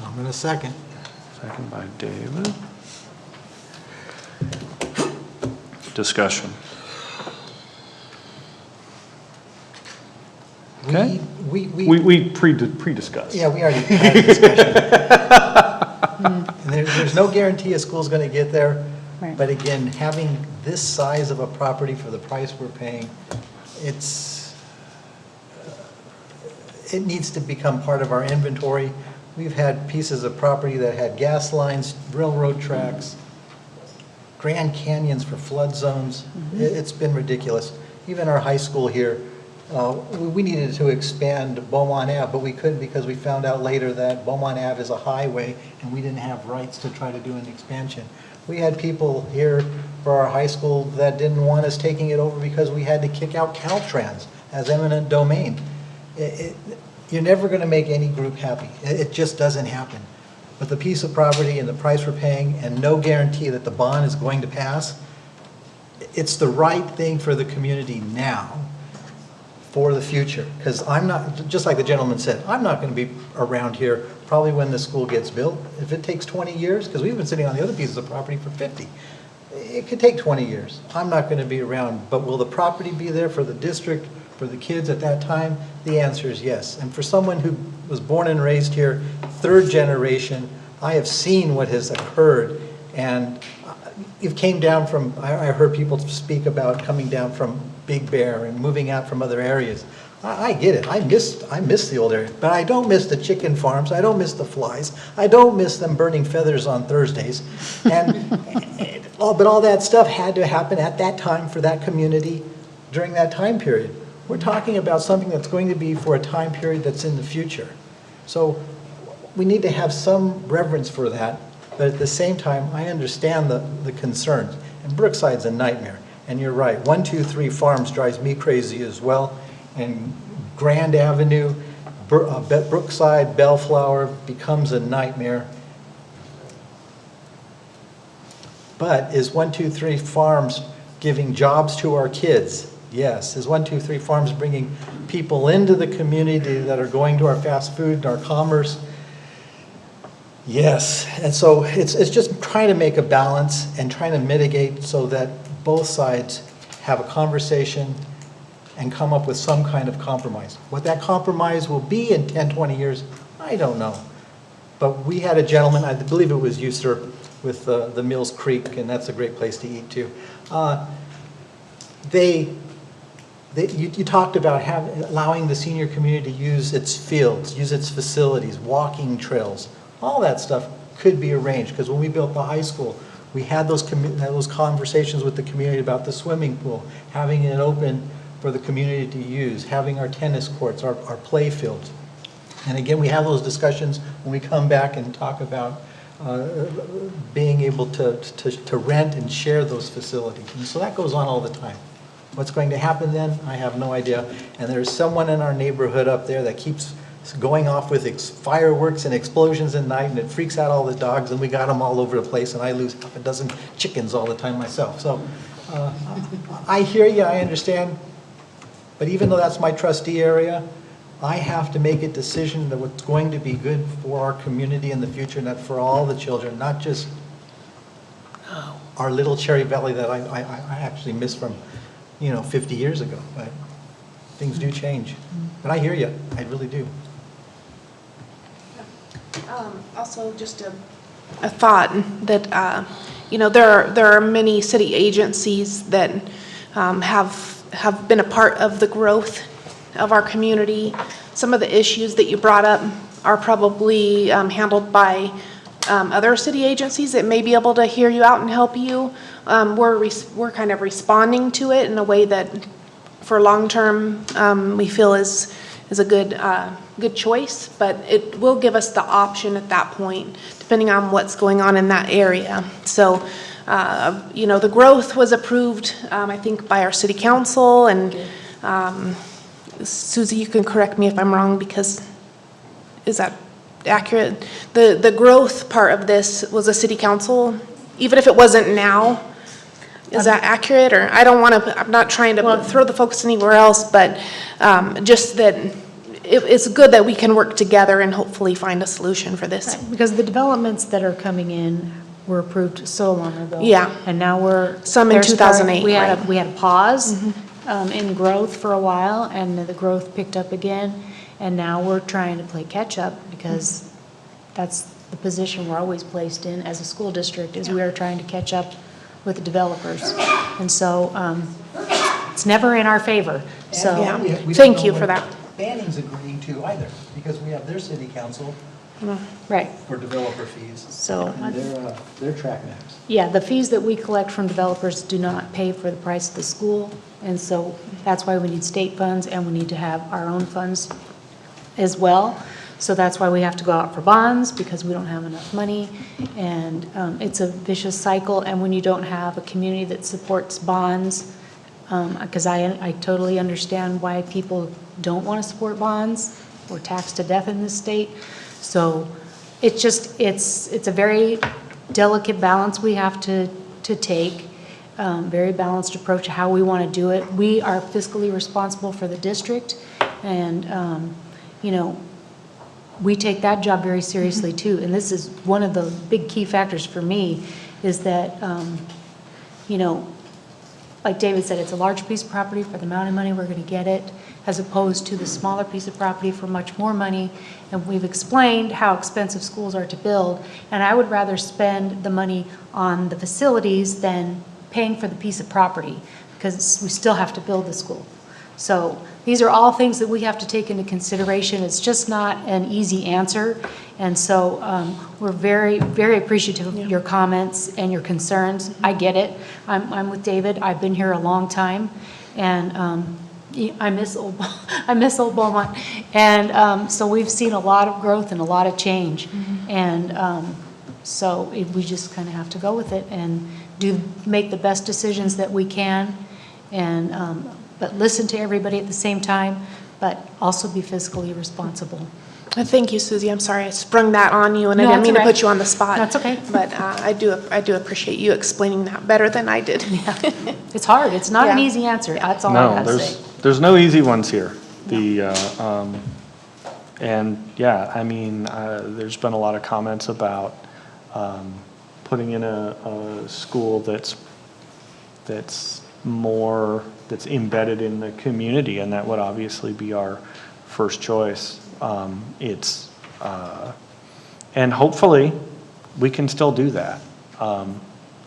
I'm going to second. Second by David. Discussion. Okay. We pre-discussed. Yeah, we already had a discussion. And there's no guarantee a school's going to get there. Right. But again, having this size of a property for the price we're paying, it needs to become part of our inventory. We've had pieces of property that had gas lines, railroad tracks, Grand Canyons for flood zones. It's been ridiculous. Even our high school here, we needed to expand Beaumont Ave, but we couldn't because we found out later that Beaumont Ave is a highway and we didn't have rights to try to do an expansion. We had people here for our high school that didn't want us taking it over because we had to kick out Caltrans as eminent domain. You're never going to make any group happy. It just doesn't happen. But the piece of property and the price we're paying and no guarantee that the bond is going to pass, it's the right thing for the community now for the future. Because I'm not, just like the gentleman said, I'm not going to be around here probably when the school gets built. If it takes 20 years, because we've been sitting on the other pieces of property for 50. It could take 20 years. I'm not going to be around. But will the property be there for the district, for the kids at that time? The answer is yes. And for someone who was born and raised here, third generation, I have seen what has occurred. And it came down from, I heard people speak about coming down from Big Bear and moving out from other areas. I get it. I miss the old area. But I don't miss the chicken farms. I don't miss the flies. I don't miss them burning feathers on Thursdays. And but all that stuff had to happen at that time for that community during that time period. We're talking about something that's going to be for a time period that's in the future. So we need to have some reverence for that, but at the same time, I understand the concerns. And Brookside's a nightmare, and you're right. 123 Farms drives me crazy as well, and Grand Avenue, Brookside, Bellflower becomes a nightmare. But is 123 Farms giving jobs to our kids? Yes. Is 123 Farms bringing people into the community that are going to our fast food and our commerce? Yes. And so it's just trying to make a balance and trying to mitigate so that both sides have a conversation and come up with some kind of compromise. What that compromise will be in 10, 20 years, I don't know. But we had a gentleman, I believe it was you, sir, with the Mills Creek, and that's a great place to eat too. You talked about allowing the senior community to use its fields, use its facilities, walking trails. All that stuff could be arranged, because when we built the high school, we had those conversations with the community about the swimming pool, having it open for the community to use, having our tennis courts, our play fields. And again, we have those discussions when we come back and talk about being able to rent and share those facilities. And so that goes on all the time. What's going to happen then, I have no idea. And there's someone in our neighborhood up there that keeps going off with fireworks and explosions at night, and it freaks out all the dogs, and we got them all over the place, and I lose half a dozen chickens all the time myself. So I hear you, I understand. But even though that's my trustee area, I have to make a decision that what's going to be good for our community in the future, and that for all the children, not just our little Cherry Valley that I actually miss from, 50 years ago. But things do change. But I hear you, I really do. Also, just a thought that, there are many city agencies that have been a part of the growth of our community. Some of the issues that you brought up are probably handled by other city agencies that may be able to hear you out and help you. We're kind of responding to it in a way that, for long term, we feel is a good choice. But it will give us the option at that point, depending on what's going on in that area. So, the growth was approved, I think, by our city council, and Susie, you can correct me if I'm wrong, because is that accurate? The growth part of this was a city council, even if it wasn't now. Is that accurate? Or I'm not trying to throw the focus anywhere else, but just that it's good that we can work together and hopefully find a solution for this. Right, because the developments that are coming in were approved so long ago. Yeah. And now some in 2008. We had a pause in growth for a while, and the growth picked up again. And now we're trying to play catch up, because that's the position we're always placed in as a school district, is we are trying to catch up with the developers. And so it's never in our favor. So thank you for that. Banning's agreeing to either, because we have their city council right for developer fees. So and their track maps. Yeah, the fees that we collect from developers do not pay for the price of the school, and so that's why we need state funds, and we need to have our own funds as well. So that's why we have to go out for bonds, because we don't have enough money, and it's a vicious cycle. And when you don't have a community that supports bonds, because I totally understand why people don't want to support bonds. We're taxed to death in this state. So it's just, it's a very delicate balance we have to take, very balanced approach to how we want to do it. We are fiscally responsible for the district, and we take that job very seriously too. And this is one of the big key factors for me, is that, like David said, it's a large piece of property for the amount of money we're going to get it, as opposed to the smaller piece of property for much more money. And we've explained how expensive schools are to build, and I would rather spend the money on the facilities than paying for the piece of property, because we still have to build the school. So these are all things that we have to take into consideration. It's just not an easy answer, And so we're very, very appreciative of your comments and your concerns. I get it. I'm with David. I've been here a long time, and I miss old Beaumont. And so we've seen a lot of growth and a lot of change. And so we just kind of have to go with it and make the best decisions that we can, and but listen to everybody at the same time, but also be fiscally responsible. Thank you, Susie. I'm sorry I sprung that on you, and No, I didn't mean that's to all put you on the spot. That's okay. But I do appreciate you explaining that better than I did. It's hard. It's not an Yeah. easy answer. That's all I No, have to say. there's no easy ones here. And yeah, I mean, there's been a lot of comments about putting in a school that's embedded in the community, and that would obviously be our first choice. And hopefully we can still do that.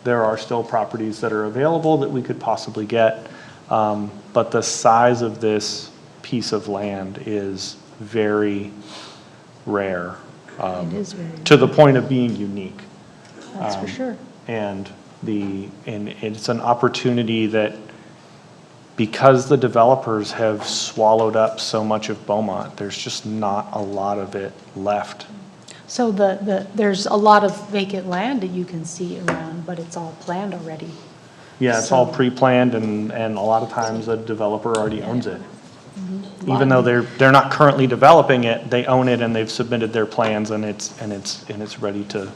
There are still properties that are available that we could possibly get, but the size of this piece of land is very rare. It is very to the point of being unique. That's for sure. And it's an opportunity that, because the developers have swallowed up so much of Beaumont, there's just not a lot of it left. So there's a lot of vacant land that you can see around, but it's all planned already. Yeah, it's all pre-planned, and a lot of times the developer already owns it. Even though they're not currently developing it, they own it and they've submitted their plans, and it's ready to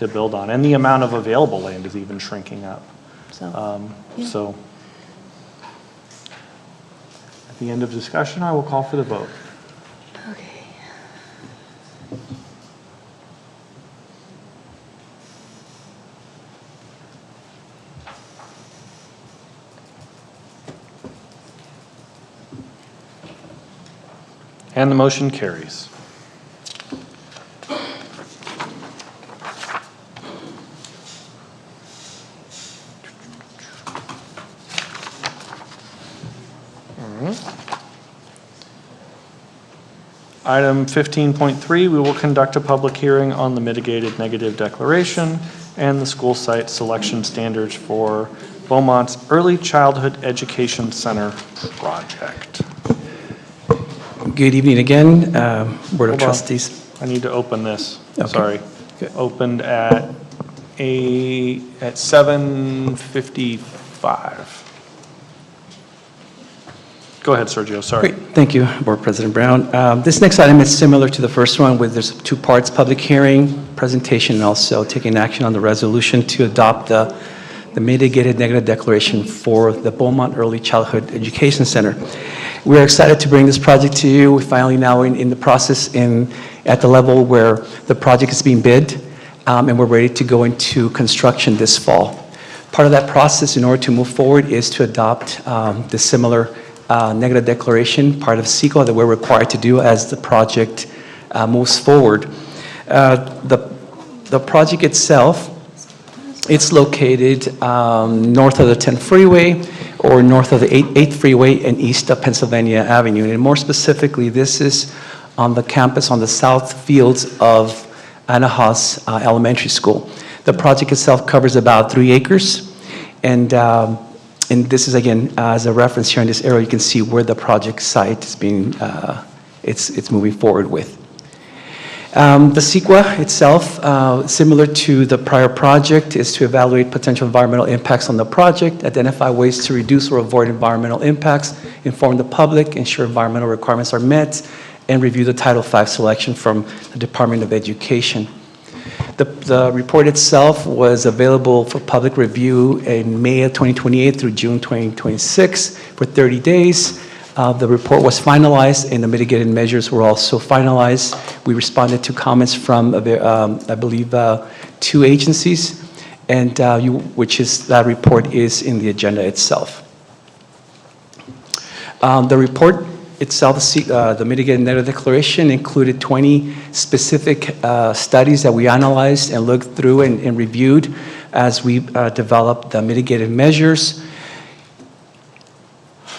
build on. And the amount of available land is even shrinking up. So at the end of discussion, I will call for the vote. Okay. And the motion carries. Item 15.3, we will conduct a public hearing on the mitigated negative declaration and the school site selection standards for Beaumont's Early Childhood Education Center project. Good evening again, Board of Hold on. Trustees. I need to open this. Okay. Sorry. Opened at 7:55. Go ahead, Sergio, sorry. Great, thank you, Board President Brown. This next item is similar to the first one, with there's two parts: public hearing, presentation, and also taking action on the resolution to adopt the mitigated negative declaration for the Beaumont Early Childhood Education Center. We're excited to bring this project to you. We're finally now in the process at the level where the project is being bid, and we're ready to go into construction this fall. Part of that process, in order to move forward, is to adopt the similar negative declaration, part of CEQA, that we're required to do as the project moves forward. The project itself, it's located north of the 10 freeway, or north of the 8th freeway, and east of Pennsylvania Avenue. And more specifically, this is on the campus on the south fields of Anahaas Elementary School. The project itself covers about 3 acres, and this is, again, as a reference here in this area, you can see where the project site is being, it's moving forward with. The CEQA itself, similar to the prior project, is to evaluate potential environmental impacts on the project, identify ways to reduce or avoid environmental impacts, inform the public, ensure environmental requirements are met, and review the Title V selection from the Department of Education. The report itself was available for public review in May of 2028 through June 2026 for 30 days. The report was finalized, and the mitigated measures were also finalized. We responded to comments from, I believe, 2 agencies, and that report is in the agenda itself. The report itself, the mitigated negative declaration, included 20 specific studies that we analyzed and looked through and reviewed as we developed the mitigated measures.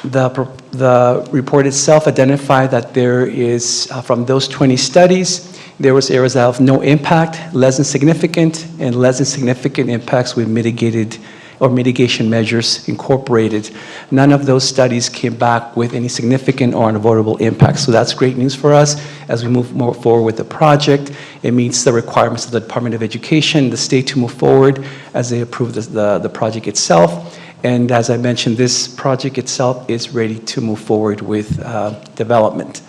The report itself identified that there is, from those 20 studies, There was areas that have no impact, less than significant, and less than significant impacts with mitigated or mitigation measures incorporated. None of those studies came back with any significant or unavoidable impacts. So that's great news for us as we move more forward with the project. It meets the requirements of the Department of Education, the state to move forward as they approve the project itself. And as I mentioned, this project itself is ready to move forward with development.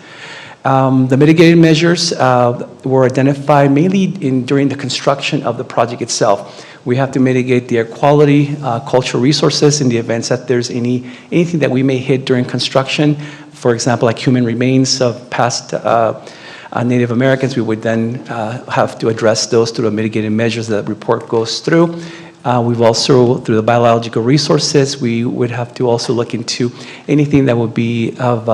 The mitigating measures were identified mainly during the construction of the project itself. We have to mitigate the air quality, cultural resources in the events that there's anything that we may hit during construction. For example, like human remains of past Native Americans, we would then have to address those through the mitigating measures that the report goes through. We've also, through the biological resources, we would have to also look into anything that would be of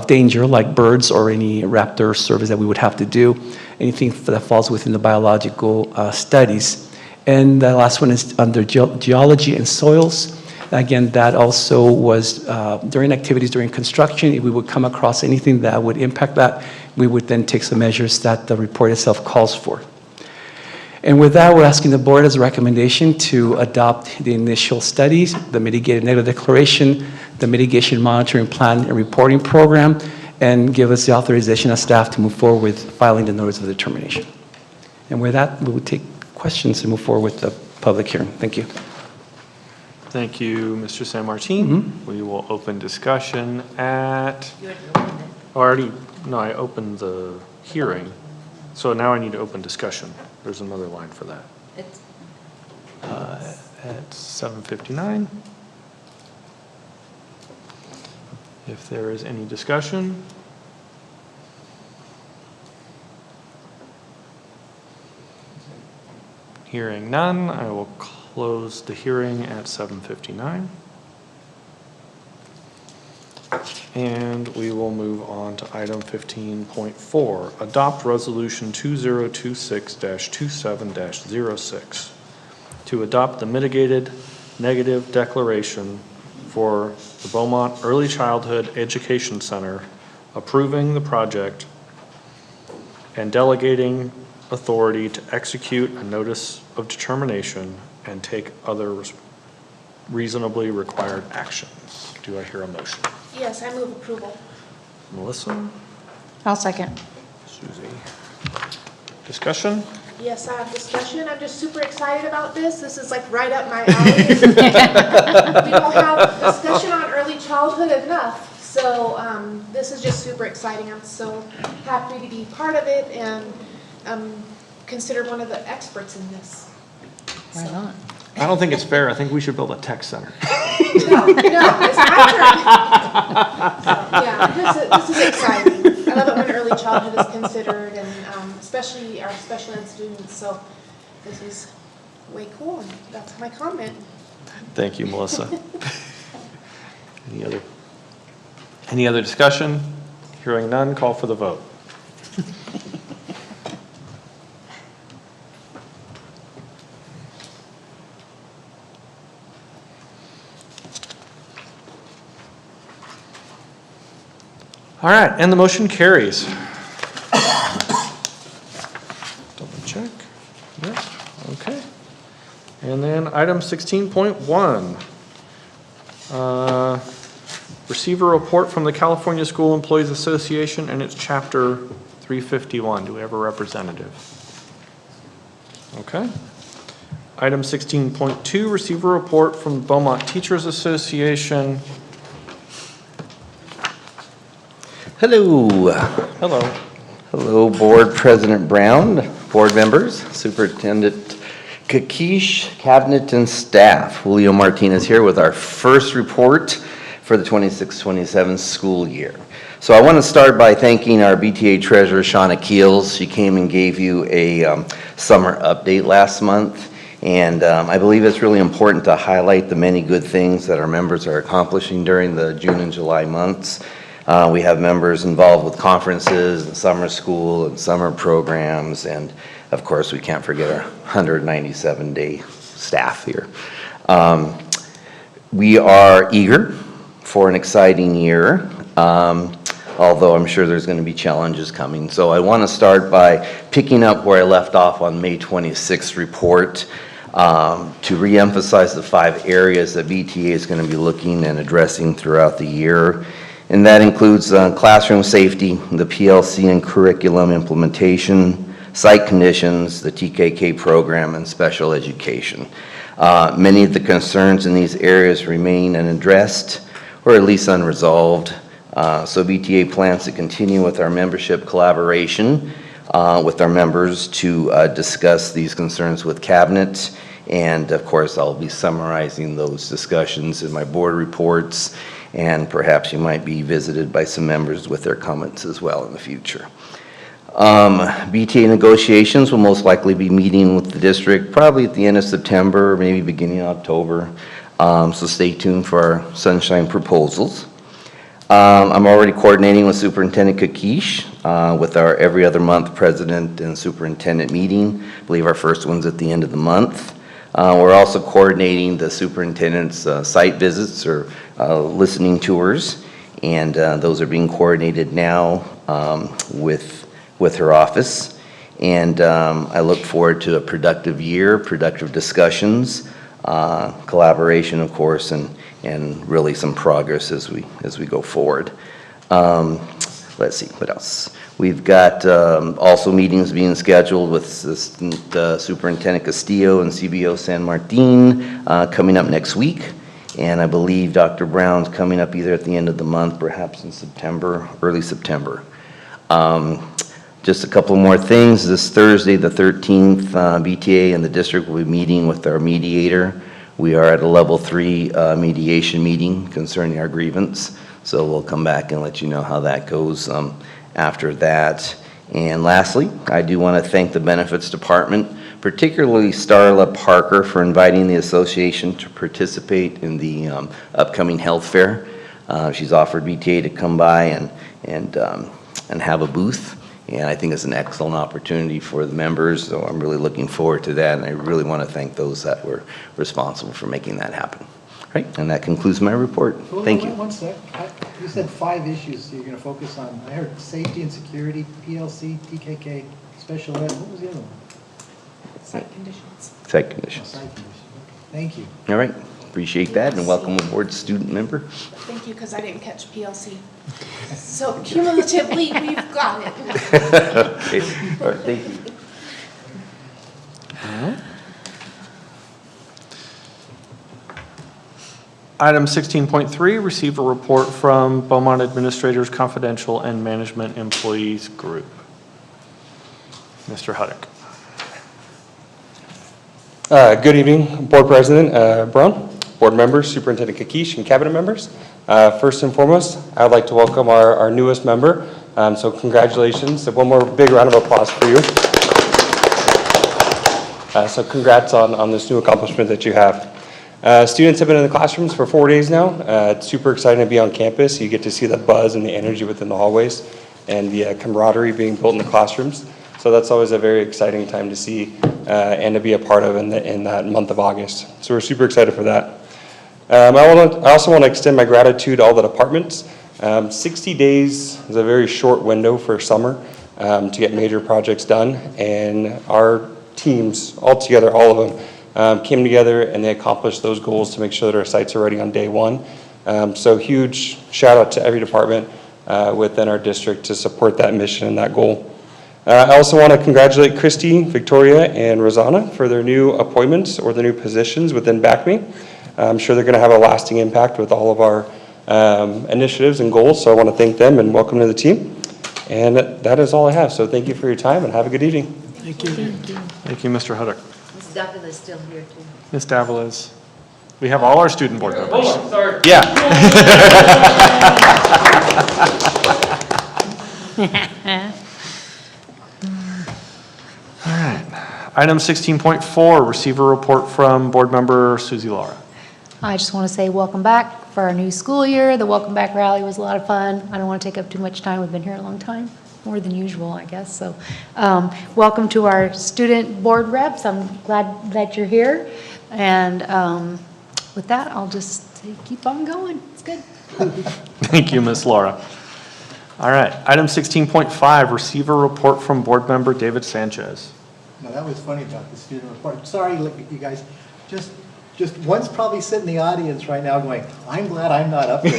danger, like birds or any raptor service that we would have to do, anything that falls within the biological studies. And the last one is under geology and soils. Again, that also was during activities during construction. If we would come across anything that would impact that, we would then take some measures that the report itself calls for. And with that, we're asking the board as a recommendation to adopt the initial studies, the mitigated negative declaration, the mitigation monitoring plan and reporting program, and give us the authorization as staff to move forward with filing the notice of determination. And with that, we will take questions and move forward with the public hearing. Thank you. Thank you, Mr. San Martin. We will open discussion at, I opened the hearing. So now I need to open discussion. There's another line for that. At 7:59. If there is any discussion. Hearing none, I will close the hearing at 7:59. And we will move on to item 15.4, adopt resolution 2026-27-06 to adopt the mitigated negative declaration for the Beaumont Early Childhood Education Center, approving the project and delegating authority to execute a notice of determination and take other reasonably required actions. Do I hear a motion? Yes, I move approval. Melissa? I'll second. Susie? Discussion? Yes, I have discussion. I'm just super excited about this. This is like right up my alley. We don't have discussion on early childhood enough. So this is just super exciting. I'm so happy to be part of it and considered one of the experts in this. Right on. I don't think it's fair. I think we should build a tech center. No, it's my turn. So, yeah, this is exciting. I love it when early childhood is considered, and especially our special ed students. So this is way cool, and that's my comment. Thank you, Melissa. Any other discussion? Hearing none, call for the vote. All right, and the motion carries. Double check. Yep, okay. And then item 16.1. Receive a report from the California School Employees Association and its chapter 351. Do we have a representative? Okay. Item 16.2, receive a report from the Beaumont Teachers Association. Hello. Hello. Hello, Board President Brown, board members, Superintendent Kakish, Cabinet, and staff. Julio Martinez here with our first report for the 26-27 school year. So I want to start by thanking our BTA Treasurer, Shauna Keels. She came and gave you a summer update last month. And I believe it's really important to highlight the many good things that our members are accomplishing during the June and July months. We have members involved with conferences and summer school and summer programs, and of course we can't forget our 197-day staff here. We are eager for an exciting year. although I'm sure there's going to be challenges coming. So I want to start by picking up where I left off on May 26th report, to reemphasize the 5 areas that BTA is going to be looking and addressing throughout the year. And that includes classroom safety, the PLC and curriculum implementation, site conditions, the TKK program, and special education. Many of the concerns in these areas remain unaddressed or at least unresolved. So BTA plans to continue with our membership collaboration with our members to discuss these concerns with Cabinet. And of course, I'll be summarizing those discussions in my board reports, and perhaps you might be visited by some members with their comments as well in the future. BTA negotiations will most likely be meeting with the district probably at the end of September, maybe beginning of October. So stay tuned for our sunshine proposals. I'm already coordinating with Superintendent Kakish with our every other month president and superintendent meeting. I believe our first one's at the end of the month. We're also coordinating the superintendent's site visits or listening tours, and those are being coordinated now with her office. And I look forward to a productive year, productive discussions, collaboration, of course, and really some progress as we go forward. Let's see, what else? We've got also meetings being scheduled with Assistant Superintendent Castillo and CBO San Martin coming up next week. And I believe Dr. Brown's coming up either at the end of the month, perhaps in September, early September. Just a couple more things. This Thursday, the 13th, BTA and the district will be meeting with our mediator. We are at a level 3 mediation meeting concerning our grievance. So we'll come back and let you know how that goes after that. And lastly, I do want to thank the Benefits Department, particularly Starla Parker, for inviting the association to participate in the upcoming health fair. She's offered BTA to come by and have a booth. And I think it's an excellent opportunity for the members, so I'm really looking forward to that, and I really want to thank those that were responsible for making that happen. Right, and that concludes my report. Thank you. One sec. You said 5 issues you're going to focus on. I heard safety and security, PLC, TKK, special ed. What was the other one? Site conditions. Site conditions. Site conditions. Thank you. All right, appreciate that, and welcome aboard, student member. Thank you, because I didn't catch PLC. So cumulatively, we've got it. Okay. All right, thank you. Item 16.3, receive a report from Beaumont Administrators Confidential and Management Employees Group. Mr. Huddock. Good evening, Board President Brown, Board members, Superintendent Kakish, and Cabinet members. First and foremost, I would like to welcome our newest member. So congratulations. One more big round of applause for you. So congrats on this new accomplishment that you have. Students have been in the classrooms for 4 days now. It's super exciting to be on campus. You get to see the buzz and the energy within the hallways and the camaraderie being built in the classrooms. So that's always a very exciting time to see and to be a part of in that month of August. So we're super excited for that. I also want to extend my gratitude to all the departments. 60 days is a very short window for summer to get major projects done, and our teams, all together, all of them, came together and they accomplished those goals to make sure that our sites are ready on day one. So huge shout out to every department within our district to support that mission and that goal. I also want to congratulate Christy, Victoria, and Rosanna for their new appointments or their new positions within BACME. I'm sure they're going to have a lasting impact with all of our initiatives and goals, so I want to thank them and welcome to the team. And that is all I have, so thank you for your time and have a good evening. Thank you. Thank you, Mr. Huddock. Ms. Davila is still here too. Ms. Davila. We have all our student board members. Oh, sorry. Yeah. All right. Item 16.4, receive a report from board member Susie Laura. I just want to say welcome back for our new school year. The welcome back rally was a lot of fun. I don't want to take up too much time. We've been here a long time, more than usual, I guess. So welcome to our student board reps. I'm glad that you're here. And with that, I'll just keep on going. It's good. Thank you, Ms. Laura. All right, item 16.5, receive a report from Board Member David Sanchez. Now, that was funny about the student report. Sorry, look, you guys, just one's probably sitting in the audience right now going, I'm glad I'm not up there.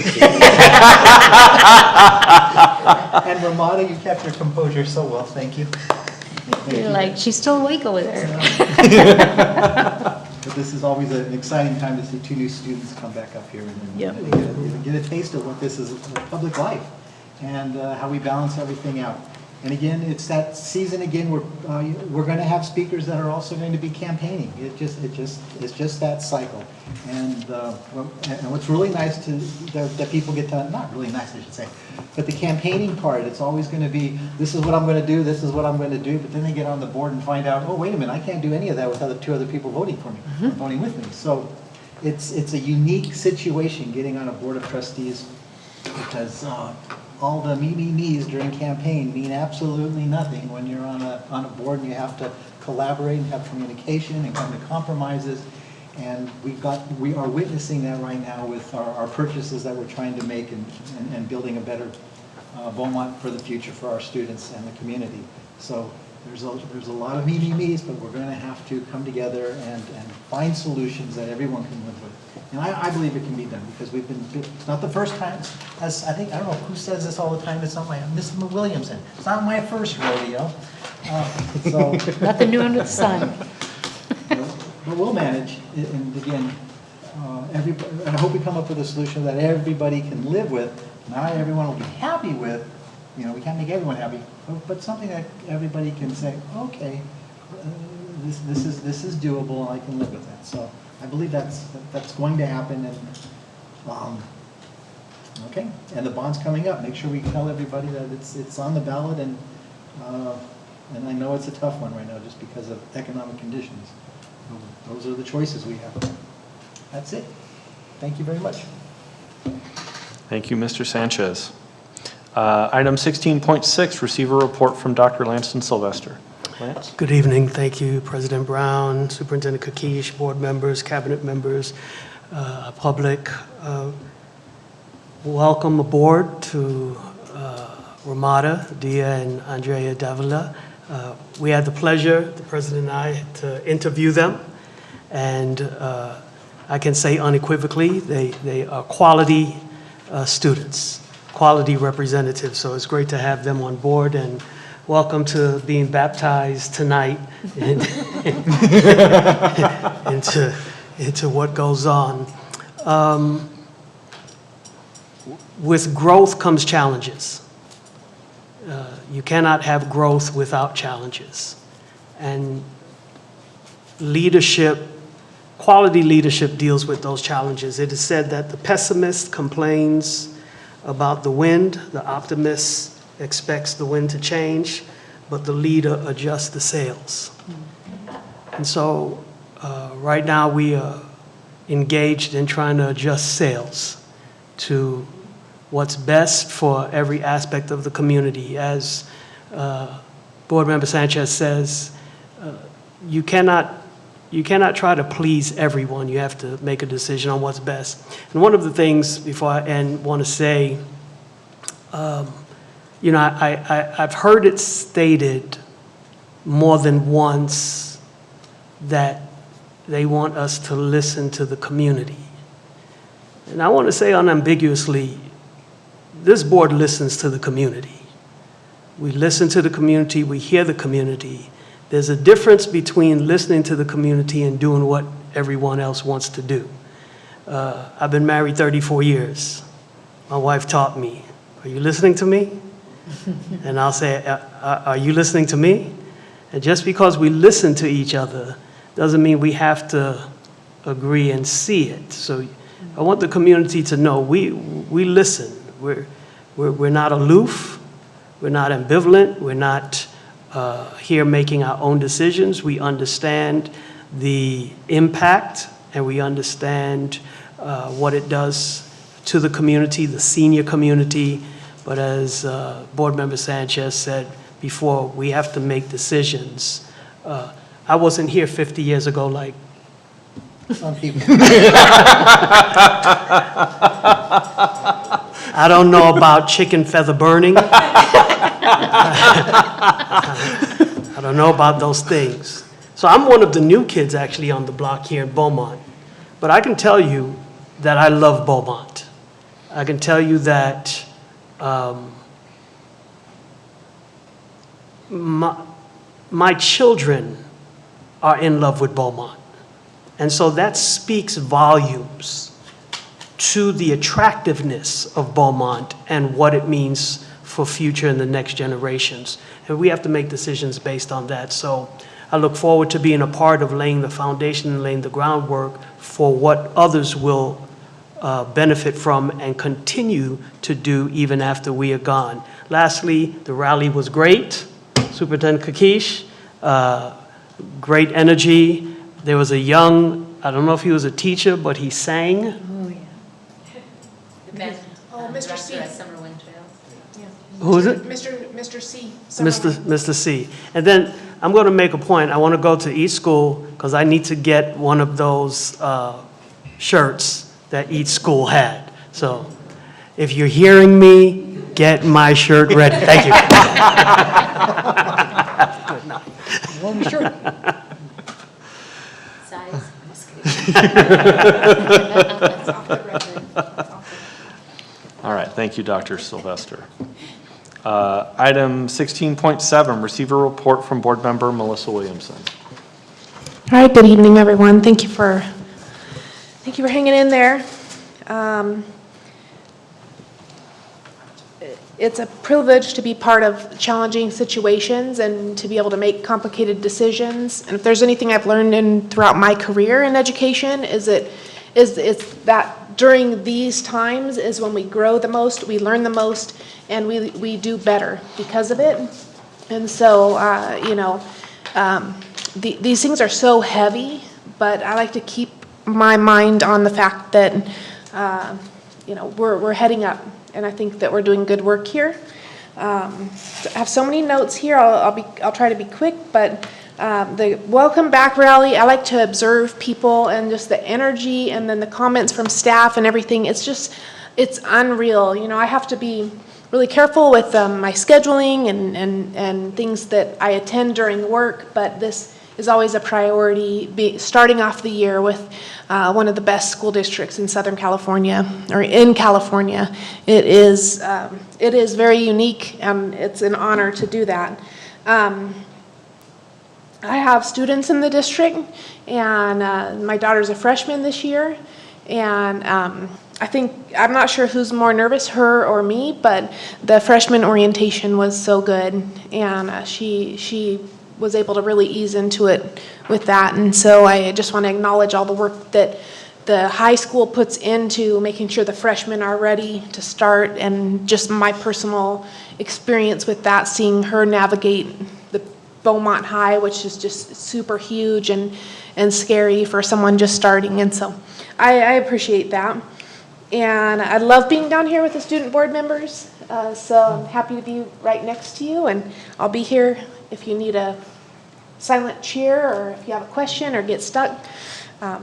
And Ramona, you kept your composure so well, thank you. You're like, she's still awake over there. But this is always an exciting time to see two new students come back up here and Yep. get a taste of what this is, public life, and how we balance everything out. And again, it's that season again, we're going to have speakers that are also going to be campaigning. It's just that cycle. And what's really nice that people get to, not really nice I should say, but the campaigning part, it's always going to be, this is what I'm going to do, this is what I'm going to do, but then they get on the board and find out, oh, wait a minute, I can't do any of that with two other people voting for me, or voting with me. So it's a unique situation getting on a board of trustees, because all the me's during campaign mean absolutely nothing when you're on a board and you have to collaborate and have communication and come to compromises. And we are witnessing that right now with our purchases that we're trying to make and building a better Beaumont for the future for our students and the community. So there's a lot of me's, but we're going to have to come together and find solutions that everyone can live with. And I believe it can be done, because it's not the first time, I don't know who says this all the time, it's not Mrs. Williamson, it's not my first rodeo. Nothing new under the sun. But we'll manage, and again, and I hope we come up with a solution that everybody can live with, not everyone will be happy with. We can't make everyone happy, but something that everybody can say, okay, this is doable, and I can live with that. So I believe that's going to happen, and okay. And the bond's coming up. Make sure we tell everybody that it's on the ballot, and I know it's a tough one right now just because of economic conditions. Those are the choices we have. That's it. Thank you very much. Thank you, Mr. Sanchez. Item 16.6, receive a report from Dr. Lanston Sylvester. Lance? Good evening. Thank you, President Brown, Superintendent Kakish, board members, cabinet members, public. Welcome aboard to Ramada, Dia, and Andrea Davila. We had the pleasure, the President and I, to interview them. And I can say unequivocally, they are quality students, quality representatives. So it's great to have them on board, and welcome to being baptized tonight into what goes on. With growth comes challenges. You cannot have growth without challenges. And leadership, quality leadership deals with those challenges. It is said that the pessimist complains about the wind, the optimist expects the wind to change, but the leader adjusts the sails. And so right now we are engaged in trying to adjust sails to what's best for every aspect of the community. As Board Member Sanchez says, you cannot try to please everyone. You have to make a decision on what's best. And one of the things, before I end, want to say, I've heard it stated more than once that they want us to listen to the community. And I want to say unambiguously, this board listens to the community. We listen to the community, we hear the community. There's a difference between listening to the community and doing what everyone else wants to do. I've been married 34 years. My wife taught me, are you listening to me? And I'll say, are you listening to me? And just because we listen to each other doesn't mean we have to agree and see it. So I want the community to know we listen. We're not aloof. We're not ambivalent. We're not here making our own decisions. We understand the impact, and we understand what it does to the community, the senior community. But as Board Member Sanchez said before, we have to make decisions. I wasn't here 50 years ago like some people. I don't know about chicken feather burning. I don't know about those things. So I'm one of the new kids actually on the block here in Beaumont. But I can tell you that I love Beaumont. I can tell you that my children are in love with Beaumont. And so that speaks volumes to the attractiveness of Beaumont and what it means for future and the next generations. And we have to make decisions based on that. So I look forward to being a part of laying the foundation and laying the groundwork for what others will benefit from and continue to do even after we are gone. Lastly, the rally was great. Superintendent Kakish, great energy. There was a young, I don't know if he was a teacher, but he sang. Mr. C. Who is it? Mr. C. Mr. C. And then I'm going to make a point. I want to go to each school because I need to get one of those shirts that each school had. So if you're hearing me, get my shirt ready. Thank you. One shirt. Size? All right, thank you, Dr. Sylvester. Item 16.7, receiver report from board member Melissa Williamson. All right, good evening, everyone. Thank you for hanging in there. It's a privilege to be part of challenging situations and to be able to make complicated decisions. And if there's anything I've learned throughout my career in education is that during these times is when we grow the most, we learn the most, and we do better because of it. And so, these things are so heavy, but I like to keep my mind on the fact that, we're heading up, and I think that we're doing good work here. I have so many notes here. I'll try to be quick, but the welcome back rally, I like to observe people and just the energy and then the comments from staff and everything. It's unreal. I have to be really careful with my scheduling and things that I attend during work, but this is always a priority, starting off the year with one of the best school districts in Southern California, or in California. It is very unique, and it's an honor to do that. I have students in the district, and my daughter's a freshman this year, and I'm not sure who's more nervous, her or me, but the freshman orientation was so good, and she was able to really ease into it with that. And so I just want to acknowledge all the work that the high school puts into making sure the freshmen are ready to start, and just my personal experience with that, seeing her navigate the Beaumont High, which is just super huge and scary for someone just starting. And so I appreciate that. And I love being down here with the student board members. So I'm happy to be right next to you, and I'll be here if you need a silent cheer or if you have a question or get stuck. So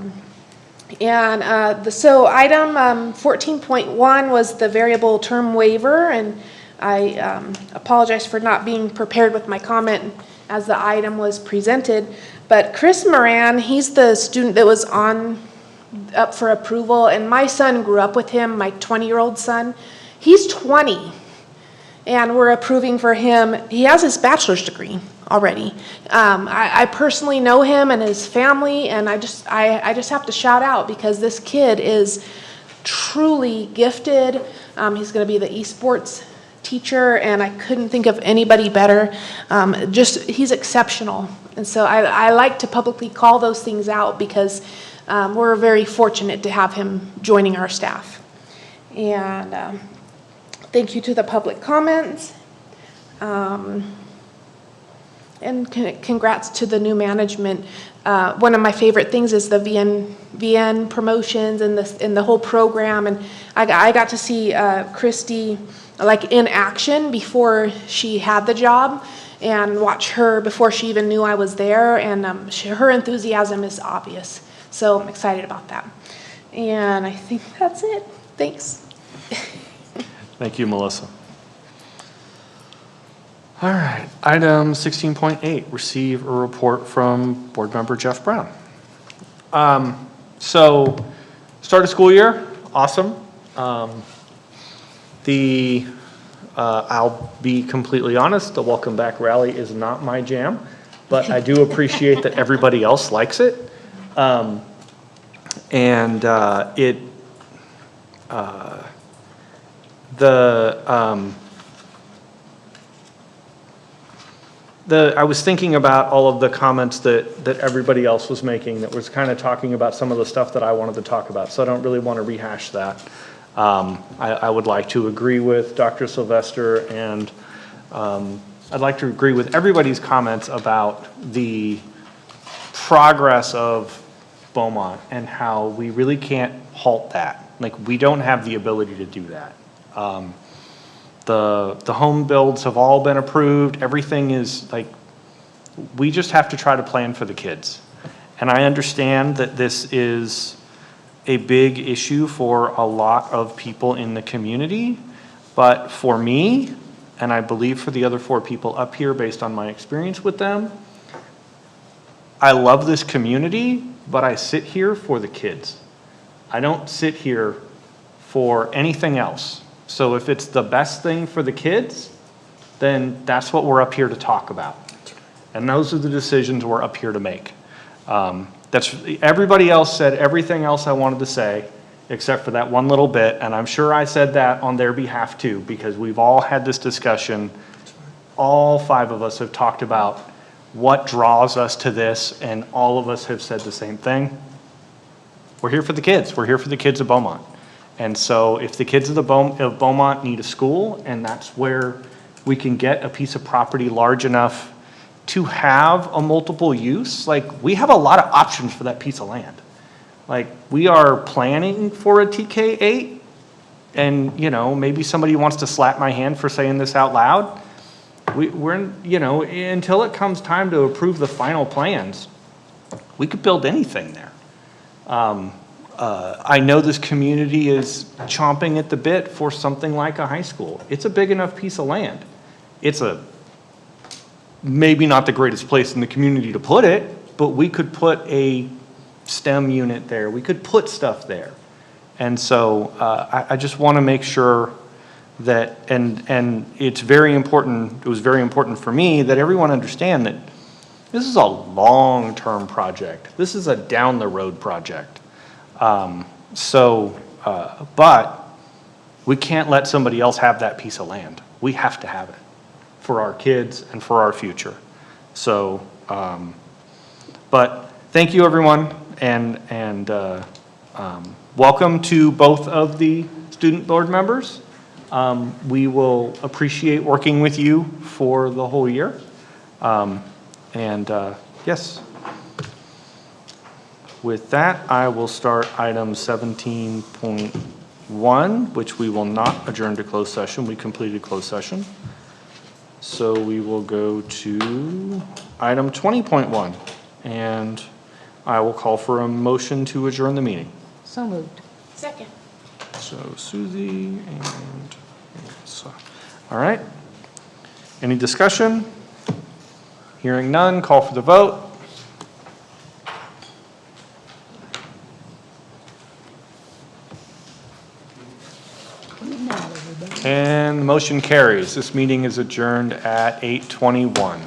item 14.1 was the variable term waiver, and I apologize for not being prepared with my comment as the item was presented. But Chris Moran, he's the student that was up for approval, and my son grew up with him, my 20-year-old son. He's 20. And we're approving for him. He has his bachelor's degree already. I personally know him and his family, and I just have to shout out because this kid is truly gifted. He's going to be the esports teacher, and I couldn't think of anybody better. He's exceptional. And so I like to publicly call those things out because we're very fortunate to have him joining our staff. And thank you to the public comments. And congrats to the new management. One of my favorite things is the VN promotions and the whole program. And I got to see Christy in action before she had the job, and watch her before she even knew I was there. And her enthusiasm is obvious. So I'm excited about that. And I think that's it. Thanks. Thank you, Melissa. All right, item 16.8, receive a report from Board Member Jeff Brown. So, start of school year, awesome. I'll be completely honest, the welcome back rally is not my jam, but I do appreciate that everybody else likes it. I was thinking about all of the comments that everybody else was making that was kind of talking about some of the stuff that I wanted to talk about, so I don't really want to rehash that. I would like to agree with Dr. Sylvester, and I'd like to agree with everybody's comments about the progress of Beaumont and how we really can't halt that. Like, we don't have the ability to do that. The home builds have all been approved. Everything is like, we just have to try to plan for the kids. And I understand that this is a big issue for a lot of people in the community, but for me, and I believe for the other 4 people up here based on my experience with them, I love this community, but I sit here for the kids. I don't sit here for anything else. So if it's the best thing for the kids, then that's what we're up here to talk about. And those are the decisions we're up here to make. Everybody else said everything else I wanted to say, except for that one little bit, and I'm sure I said that on their behalf too, because we've all had this discussion. All 5 of us have talked about what draws us to this, and all of us have said the same thing. We're here for the kids. We're here for the kids of Beaumont. And so if the kids of Beaumont need a school, and that's where we can get a piece of property large enough to have a multiple use, like, we have a lot of options for that piece of land. Like, we are planning for a TK8, and, you know, maybe somebody wants to slap my hand for saying this out loud. We're, you know, until it comes time to approve the final plans, we could build anything there. I know this community is chomping at the bit for something like a high school. It's a big enough piece of land. It's maybe not the greatest place in the community to put it, but we could put a STEM unit there. We could put stuff there. And so I just want to make sure that, and it's very important, it was very important for me that everyone understand that this is a long-term project. This is a down-the-road project. But we can't let somebody else have that piece of land. We have to have it for our kids and for our future. So, but thank you, everyone, and welcome to both of the student board members. We will appreciate working with you for the whole year. Yes. With that, I will start item 17.1, which we will not adjourn to closed session. We completed closed session. So we will go to item 20.1, and I will call for a motion to adjourn the meeting. So moved. Second. So Susie and Melissa. All right. Any discussion? Hearing none, call for the vote. And the motion carries. This meeting is adjourned at 8:21.